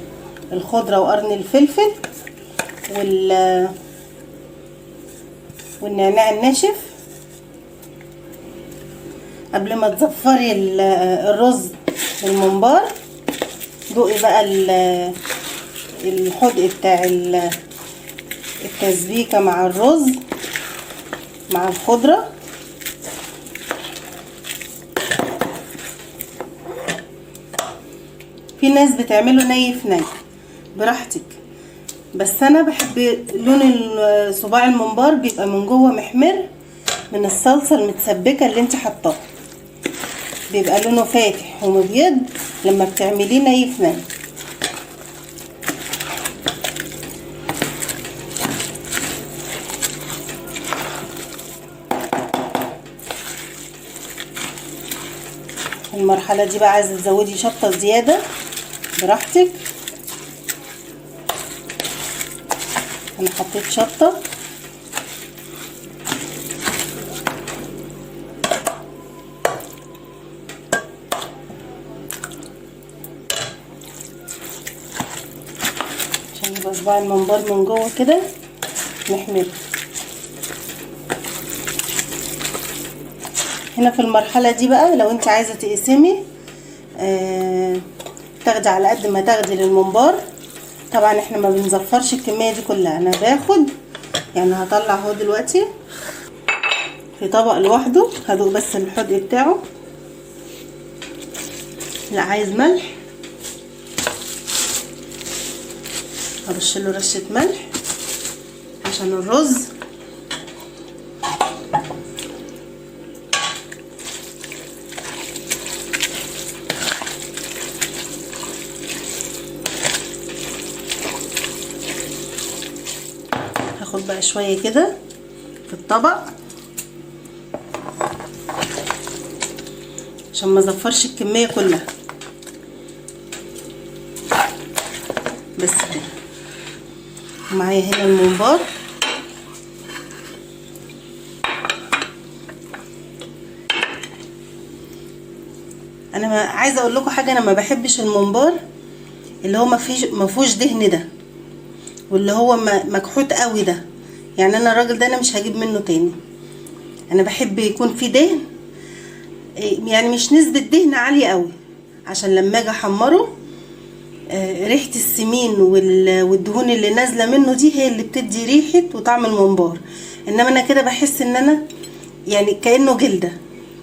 الخضره وقرن الفلفل والنعناع الناشف. قبل ما تزفري الرز والممبار دوقي بقى الحدق بتاع التسبيكه مع الرز مع الخضره. في ناس بتعمله ني في ني، براحتك. بس انا بحب لون صباع الممبار بيبقى من جوه محمر من الصلصه المتسبكه اللي انت حطاها، بيبقى لونه فاتح ومبيض لما بتعمليه ني في ني. المرحله دي بقى عايزه تزودي شطه زياده براحتك. انا حطيت شطه. عشان يبقى صباع الممبار من جوه كده محمر. هنا في المرحله دي بقى لو انت عايزه تقسمي تاخدي على قد ما تاخدي للممبار. طبعا احنا ما بنزفرش الكميه دي كلها، انا باخد يعني هطلع اهو دلوقتي في طبق لوحده، هدوق بس الحدق بتاعه. لا عايز ملح هرش له رشه ملح عشان الرز. هاخد بقى شويه كده في الطبق عشان ما ازفرش الكميه كلها، بس كده. معايا هنا الممبار، انا عايزه اقول لكم حاجه، انا ما بحبش الممبار اللي هو ما فيهوش دهن ده، واللي هو مكحوت قوي ده. يعني انا الراجل ده انا مش هجيب منه تاني. انا بحب يكون فيه دهن، يعني مش نسبه دهن عاليه قوي، عشان لما اجي احمره ريحه السمين والدهون اللي نازله منه دي هي اللي بتدي ريحه وطعم الممبار. انما انا كده بحس ان انا يعني كانه جلده.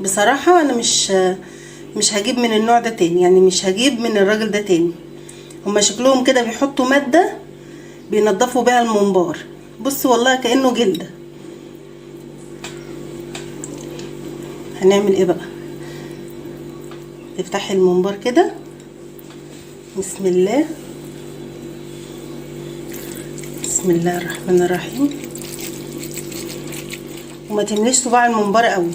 بصراحه انا مش هجيب من النوع ده تاني، يعني مش هجيب من الراجل ده تاني. هما شكلهم كده بيحطوا ماده بينضفوا بيها الممبار، بص والله كانه جلده. هنعمل ايه بقى؟ تفتحي الممبار كده، بسم الله، بسم الله الرحمن الرحيم، وما تمليش صباع الممبار قوي.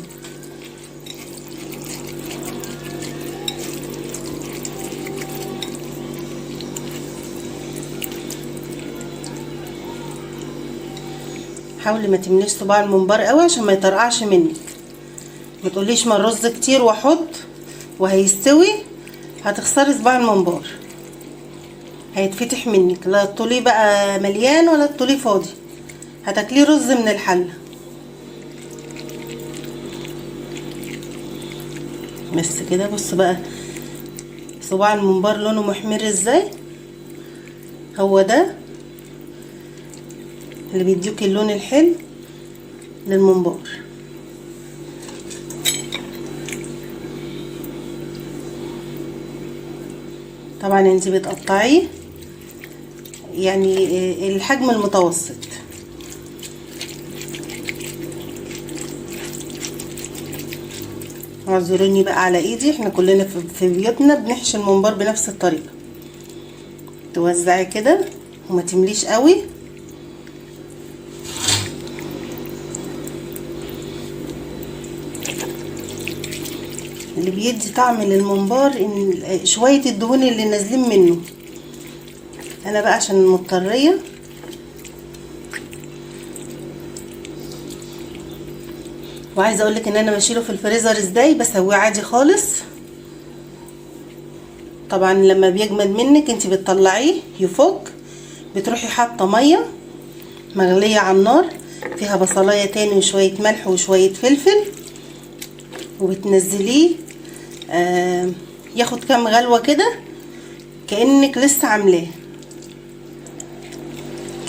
حاولي ما تمليش صباع الممبار قوي عشان ما يطرقعش منك. ما تقوليش ما الرز كتير واحط وهيستوي هتخسري صباع الممبار، هيتفتح منك. لا تطوليه بقى مليان ولا تطوليه فاضي، هتاكليه رز من الحله. بس كده. بص بقى صباع الممبار لونه محمر ازاي، هو ده اللي بيديك اللون الحلو للممبار. طبعا انت بتقطعيه يعني الحجم المتوسط. اعذروني بقى على ايدي، احنا كلنا في بيوتنا بنحشي الممبار بنفس الطريقه. توزعي كده وما تمليش قوي. اللي بيدي طعم للممبار ان شويه الدهون اللي نازلين منه. انا بقى عشان مضطريه وعايزه اقولك ان انا بشيله في الفريزر ازاي، بسويه عادي خالص. طبعا لما بيجمد منك انت بتطلعيه يفك، بتروحي حاطه ميه مغليه على النار فيها بصلايه تاني وشويه ملح وشويه فلفل، وبتنزليه ياخد كام غلوه كده كانك لسه عاملاه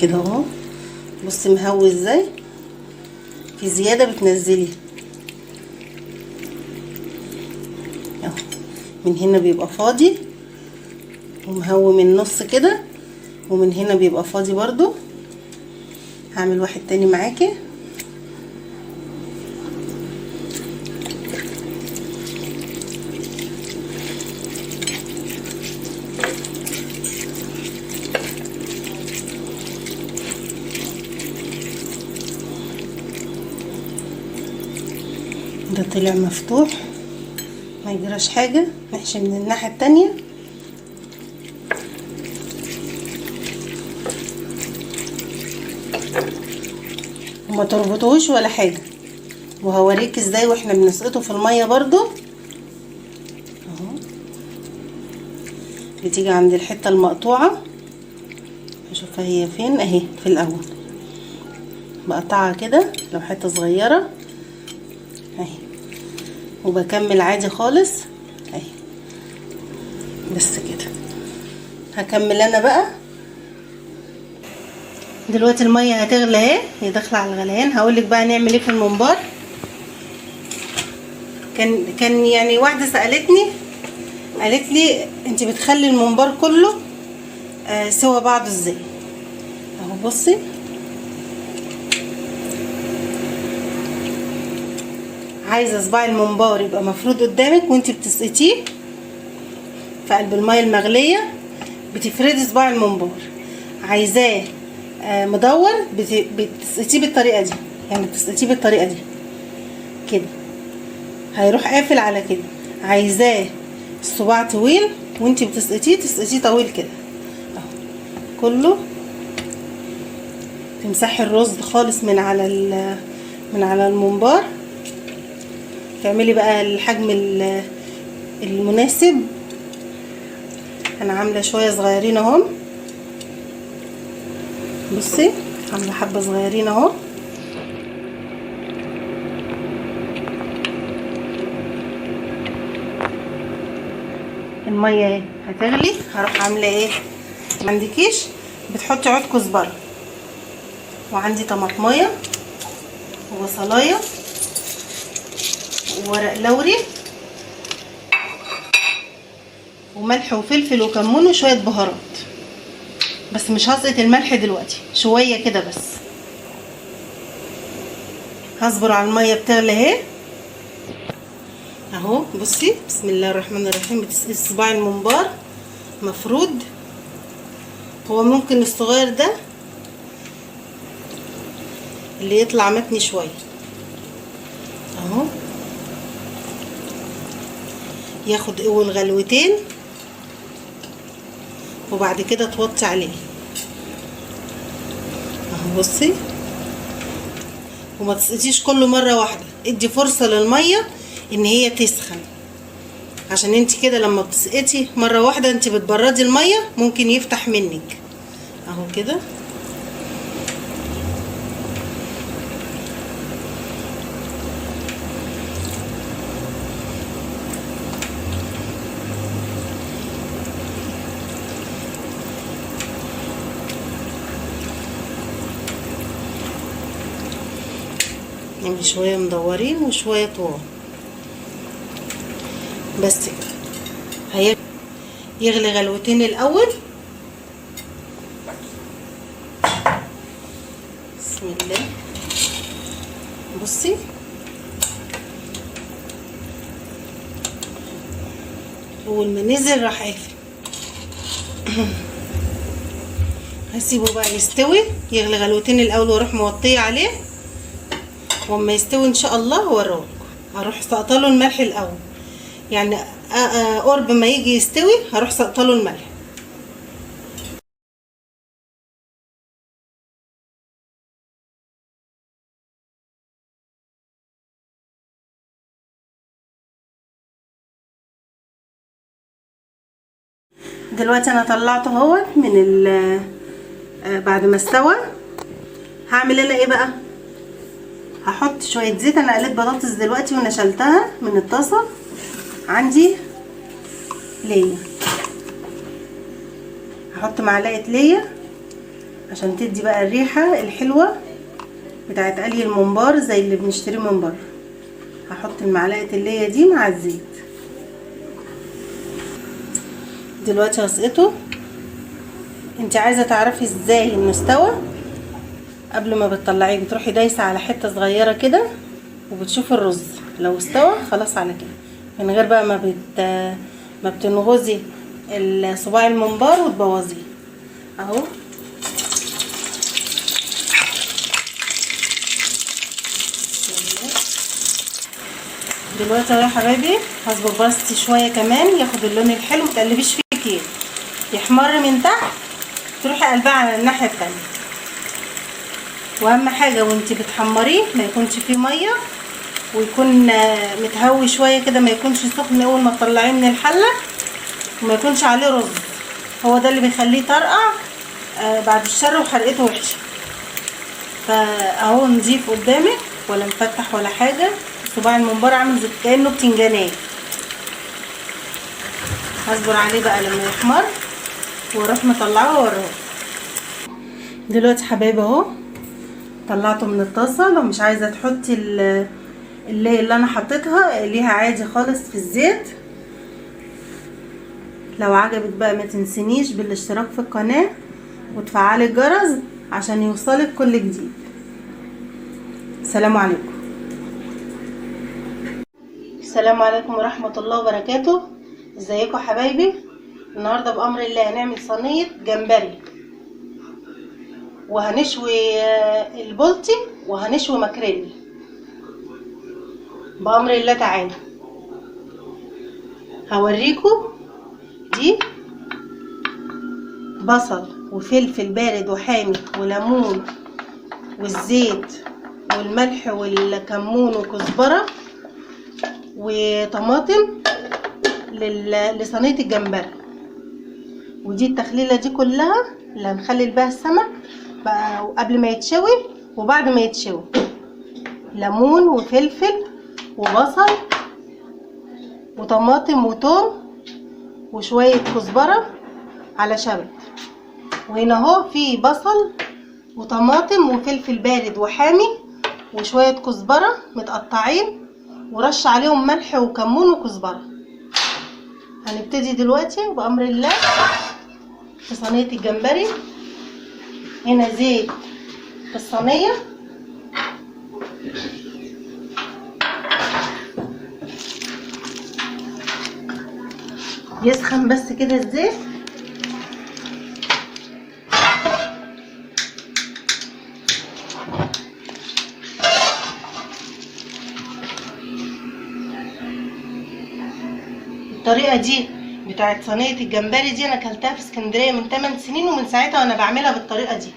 كده اهو. بصي مهوي ازاي، في زياده بتنزليه اهو. من هنا بيبقى فاضي ومهوي من النص كده، ومن هنا بيبقى فاضي برضو. هعمل واحد تاني معاكي. ده طلع مفتوح، ما يجراش حاجة. نحشي من الناحية التانية. وما تربطوش ولا حاجة، وهوريك ازاي واحنا بنسقطه في المية برضو. اهو بتيجي عند الحتة المقطوعة، اشوفها هي فين. اهي في الاول بقطعها كده لو حتة صغيرة اهي، وبكمل عادي خالص اهي. بس كده هكمل انا بقى. دلوقتي الميه هتغلى اهي، هي داخله على الغليان. هقولك بقى نعمل ايه في الممبار. كان يعني واحده سالتني، قالت لي انت بتخلي الممبار كله سوا بعضه ازاي. اهو بصي، عايزه صباع الممبار يبقى مفروض قدامك وانت بتسقطيه في قلب الميه المغليه، بتفردي صباع الممبار. عايزاه مدور، بتسقطيه بالطريقه دي، يعني بتسقطيه بالطريقه دي كده، هيروح قافل على كده. عايزاه الصباع طويل وانتي بتسقطيه تسقطيه طويل كده اهو كله. تمسحي الرز خالص من على الممبار. تعملي بقى الحجم المناسب. انا عامله شويه صغيرين اهم، بصي عامله حبه صغيرين اهو. الميه اهي هتغلي، هروح عامله ايه. ما عندكيش بتحطي عود كزبره، وعندي طماطمايه وبصلايه وورق لوري وملح وفلفل وكمون وشويه بهارات. بس مش هسقط الملح دلوقتي، شويه كده بس. هصبر على الميه بتغلي اهي اهو. بصي بسم الله الرحمن الرحيم. بتسقي صباع الممبار مفروض، هو ممكن الصغير ده اللي يطلع متني شويه اهو، ياخد اول غلوتين وبعد كده توطي عليه اهو. بصي، وما تسقطيش كله مره واحده، ادي فرصه للميه ان هي تسخن، عشان انت كده لما بتسقطي مره واحده انت بتبردي الميه ممكن يفتح منك اهو كده. يعني شويه مدورين وشويه طوال بس كده. يغلي غلوتين الاول. بسم الله. بصي اول ما نزل راح قافل. هسيبه بقى يستوي، يغلي غلوتين الاول واروح موطيه عليه، واما يستوي ان شاء الله هوريهولكم. هروح سقطله الملح الاول، يعني قرب ما يجي يستوي هروح سقطله الملح. دلوقتي انا طلعته اهوت من بعد ما استوى. هعمل انا ايه بقى، هحط شويه زيت. انا قليت بطاطس دلوقتي ونشلتها من الطاسه. عندي ليا، هحط معلقه ليا عشان تدي بقى الريحه الحلوه بتاعت قلي الممبار زي اللي بنشتريه من بره. هحط المعلقه الليا دي مع الزيت. دلوقتي هسقطه. انت عايزه تعرفي ازاي انه استوى؟ قبل ما بتطلعيه بتروحي دايسه على حته صغيره كده وبتشوفي الرز، لو استوى خلاص على كده، من غير بقى ما بتنغزي الصباع الممبار وتبوظيه. اهو دلوقتي اهو يا حبايبي هصبر بس شويه كمان ياخد اللون الحلو، متقلبيش فيه كتير، يحمر من تحت تروحي قلبها على الناحيه التانيه. واهم حاجه وانتي بتحمريه ما يكونش فيه ميه، ويكون متهوي شويه كده، ما يكونش سخن اول ما تطلعيه من الحله، وما يكونش عليه رز، هو ده اللي بيخليه طرقع بعد الشر وحرقته وحشه. فاهو نضيف قدامك ولا مفتح ولا حاجه، صباع الممبار عامل زي كانه بتنجانيه. هصبر عليه بقى لما يحمر واروح مطلعه واوريه. دلوقتي حبايبي اهو طلعته من الطاسه. لو مش عايزه تحطي اللي انا حطيتها ليها عادي خالص في الزيت. لو عجبك بقى ما تنسنيش بالاشتراك في القناه وتفعلي الجرس عشان يوصلك كل جديد. السلام عليكم. السلام عليكم ورحمه الله وبركاته. ازيكم حبايبي؟ النهارده بامر الله هنعمل صينيه جمبري، وهنشوي البلطي، وهنشوي ماكريل بامر الله تعالى. هوريكم دي بصل وفلفل بارد وحامي وليمون والزيت والملح والكمون وكزبره وطماطم لصينيه الجمبري. ودي التخليله دي كلها اللي هنخلل بها السمك بقى قبل ما يتشوي وبعد ما يتشوي. ليمون وفلفل وبصل وطماطم وتوم وشويه كزبره على شبت. وهنا اهو في بصل وطماطم وفلفل بارد وحامي وشويه كزبره متقطعين ورش عليهم ملح وكمون وكزبره. هنبتدي دلوقتي بامر الله في صينيه الجمبري. هنا زيت في الصينيه، يسخن بس كده الزيت. الطريقه دي بتاعت صينيه الجمبري دي انا اكلتها في اسكندريه من 8 سنين، ومن ساعتها وانا بعملها بالطريقه دي.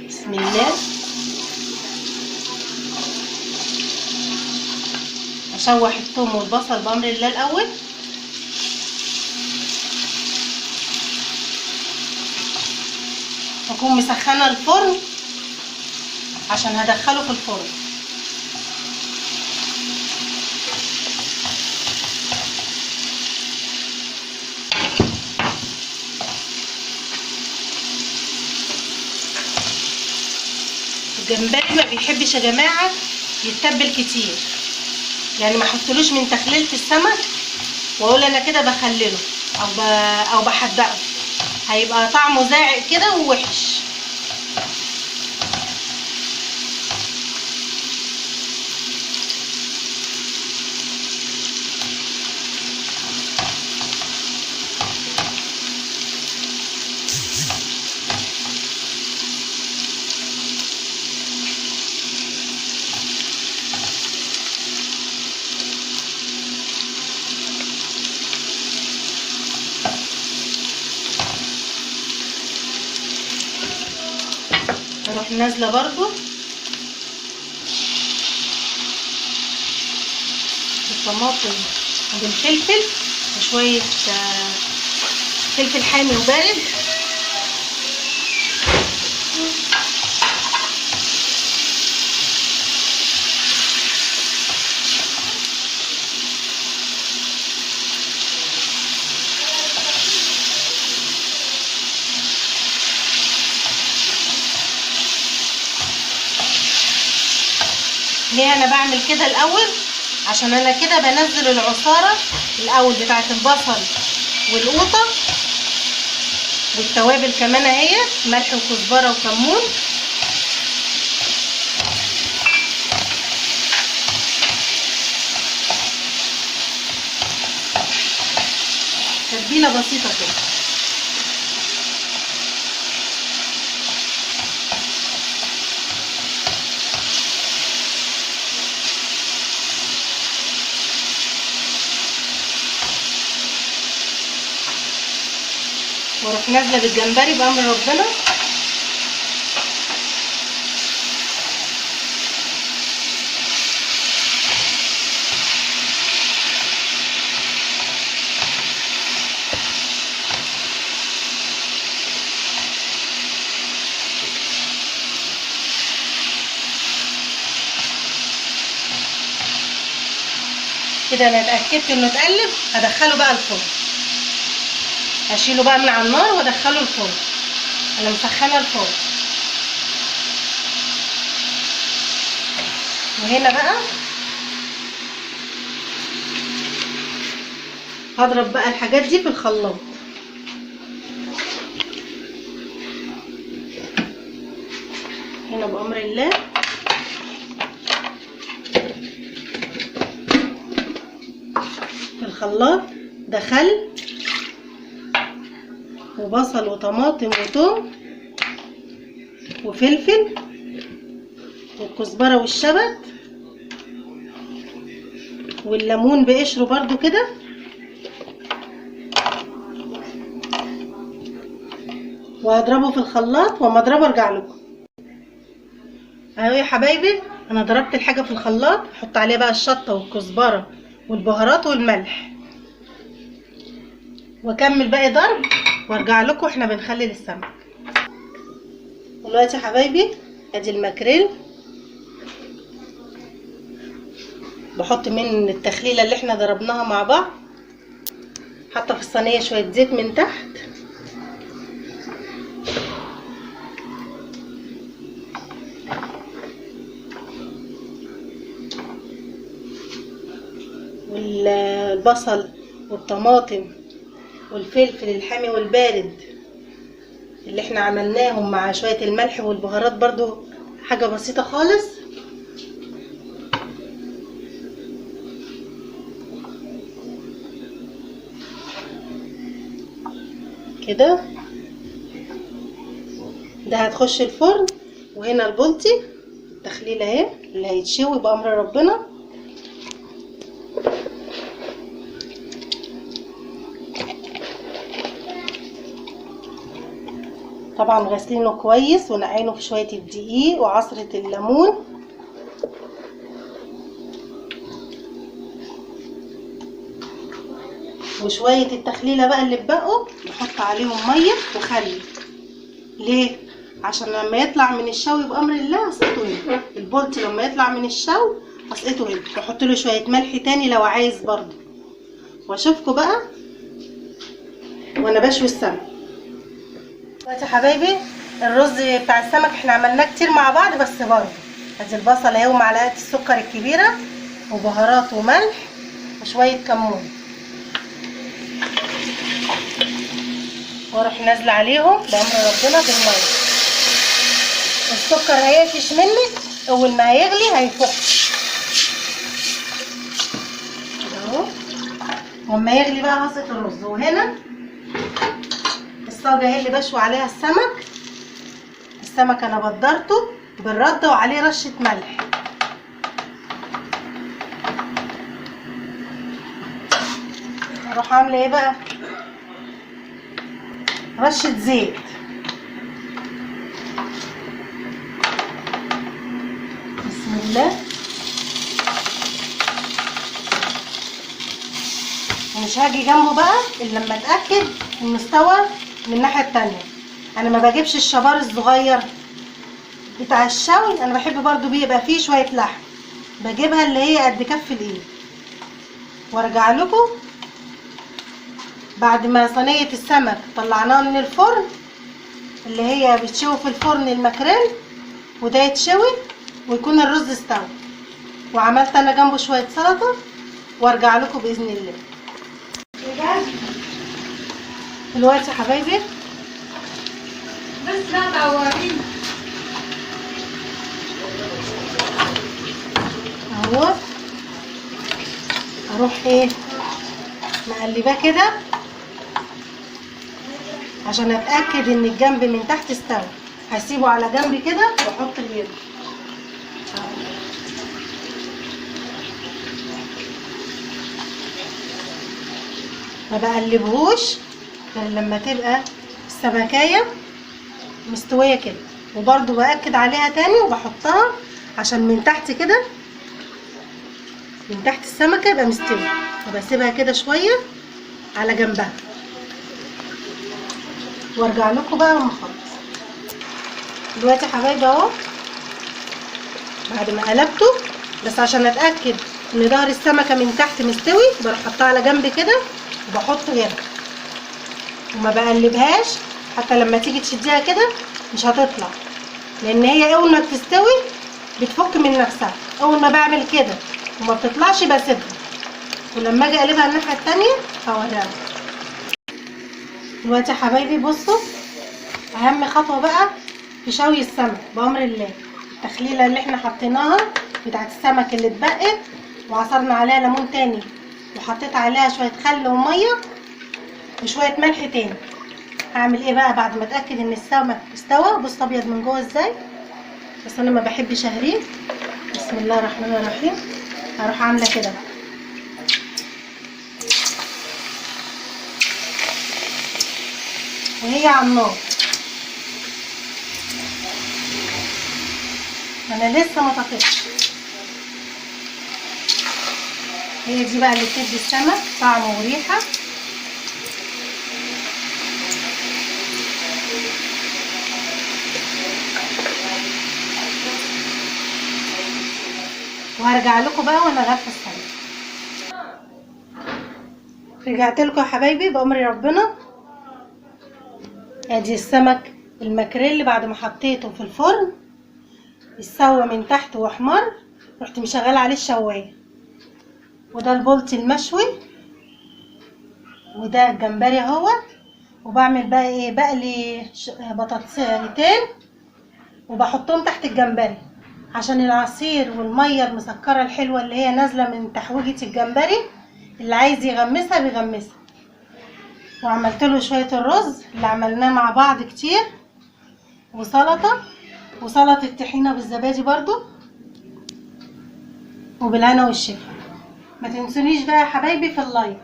بسم الله. اشوح الثوم والبصل بامر الله الاول، واكون مسخنه الفرن عشان هدخله في الفرن. الجمبري ما بيحبش يا جماعه يتبل كتير، يعني ما احطلوش من تخليله السمك واقول انا كده بخلله او بحدقه، هيبقى طعمه زاعق كده ووحش. اروح نازله برضو بالطماطم وبالفلفل وشويه فلفل حامي وبارد. ليه انا بعمل كده الاول؟ عشان انا كده بنزل العصاره الاول بتاعه البصل والقوطه والتوابل كمان اهي، ملح وكزبره وكمون. تتبيله بسيطه كده. واروح نازله بالجمبري بامر ربنا. كده انا اتاكدت انه اتقلب، هدخله بقى الفرن. هشيله بقى من على النار وادخله الفرن. انا مسخنه الفرن. وهنا بقى هضرب بقى الحاجات دي في الخلاط. هنا بأمر الله في الخلاط ده خل وبصل وطماطم وثوم وفلفل والكزبره والشبت والليمون بقشره برضو كده. وهضربه في الخلاط، وما اضربه ارجع لكم. اهو يا حبايبي انا ضربت الحاجه في الخلاط. احط عليه بقى الشطه والكزبره والبهارات والملح، واكمل باقي ضرب وارجع لكم احنا بنخلل السمك. دلوقتي يا حبايبي ادي الماكريل، بحط من التخليله اللي احنا ضربناها مع بعض. حاطه في الصينيه شويه زيت من تحت، والبصل والطماطم والفلفل الحامي والبارد اللي احنا عملناهم مع شويه الملح والبهارات، برضو حاجه بسيطه خالص. كده ده هتخش الفرن. وهنا البلطي التخليله اهي اللي هيتشوي بامر ربنا. طبعا غاسلينه كويس ونقعينه في شويه الدقيق وعصره الليمون. وشويه التخليله بقى اللي اتبقوا نحط عليهم ميه وخل. ليه؟ عشان لما يطلع من الشوي بامر الله هسقطه هنا. البلطي لما يطلع من الشوي هسقطه هنا، واحط له شويه ملح تاني لو عايز برضو. واشوفكم بقى وانا بشوي السمك. دلوقتي يا حبايبي الرز بتاع السمك احنا عملناه كتير مع بعض، بس برضو ادي البصل اهي ومعلقه السكر الكبيره وبهارات وملح وشويه كمون، واروح نازله عليهم بامر ربنا بالميه. السكر هيقفش منك، اول ما هيغلي هيفك اهو. واما يغلي بقى هسقط الرز. وهنا الصاجه اهي اللي بشوي عليها السمك. السمك انا بدرته بالرده وعليه رشه ملح. اروح عامله ايه بقى؟ رشه زيت. بسم الله. ومش هاجي جنبه بقى الا لما اتاكد انه استوى من الناحيه التانيه. انا ما بجيبش الشبار الصغير بتاع الشوي، انا بحب برضو بيبقى فيه شويه لحم. بجيبها اللي هي قد كف الايد. وارجع لكم بعد ما صينيه السمك طلعناها من الفرن اللي هي بتشوي في الفرن الماكريل، وده يتشوي ويكون الرز استوى. وعملت انا جنبه شويه سلطه وارجع لكم باذن الله. دلوقتي يا حبايبي بس لا تعوريني اهو، اروح ايه مقلباه كده عشان اتاكد ان الجنب من تحت استوى. هسيبه على جنب كده واحط البيض. ما بقلبهوش غير لما تبقى السمكية مستوية كده، وبرضو باكد عليها تاني وبحطها عشان من تحت كده، من تحت السمكة يبقى مستوي، وبسيبها كده شوية على جنبها وارجع لكم بقى لما اخلص. دلوقتي يا حبايبي اهو بعد ما قلبته، بس عشان اتاكد ان ظهر السمكه من تحت مستوي بروح حطها على جنب كده وبحط هنا وما بقلبهاش، حتى لما تيجي تشديها كده مش هتطلع، لان هي اول ما بتستوي بتفك من نفسها. اول ما بعمل كده وما بتطلعش بسيبها، ولما اجي اقلبها الناحيه التانيه هوريها. دلوقتي يا حبايبي بصوا، اهم خطوه بقى في شوي السمك بامر الله، التخليله اللي احنا حطيناها بتاعت السمك اللي اتبقت، وعصرنا عليها ليمون تاني وحطيت عليها شويه خل وميه وشويه ملح تاني. هعمل ايه بقى بعد ما اتاكد ان السمك استوى؟ بص ابيض من جوه ازاي، بس انا ما بحبش اهريه. بسم الله الرحمن الرحيم. هروح عامله كده وهي على النار، انا لسه ما طفيتش. هي دي بقى اللي بتدي السمك طعم وريحه. وهرجع لكم بقى وانا غارفه السمك. رجعت لكم يا حبايبي بامر ربنا. ادي السمك الماكريل بعد ما حطيته في الفرن استوى من تحت واحمر، رحت مشغله عليه الشوايه. وده البلطي المشوي، وده الجمبري اهوت. وبعمل بقى ايه، بقلي بطاطسيتين وبحطهم تحت الجمبري عشان العصير والميه المسكره الحلوه اللي هي نازله من تحويجه الجمبري، اللي عايز يغمسها بيغمسها. وعملت له شويه الرز اللي عملناه مع بعض كتير، وسلطه طحينه بالزبادي برضو، وبالهنا والشفا. ما تنسونيش بقى يا حبايبي في اللايك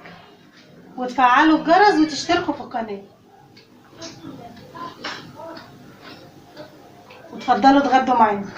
وتفعلوا الجرس وتشتركوا في القناه، وتفضلوا اتغدوا معانا.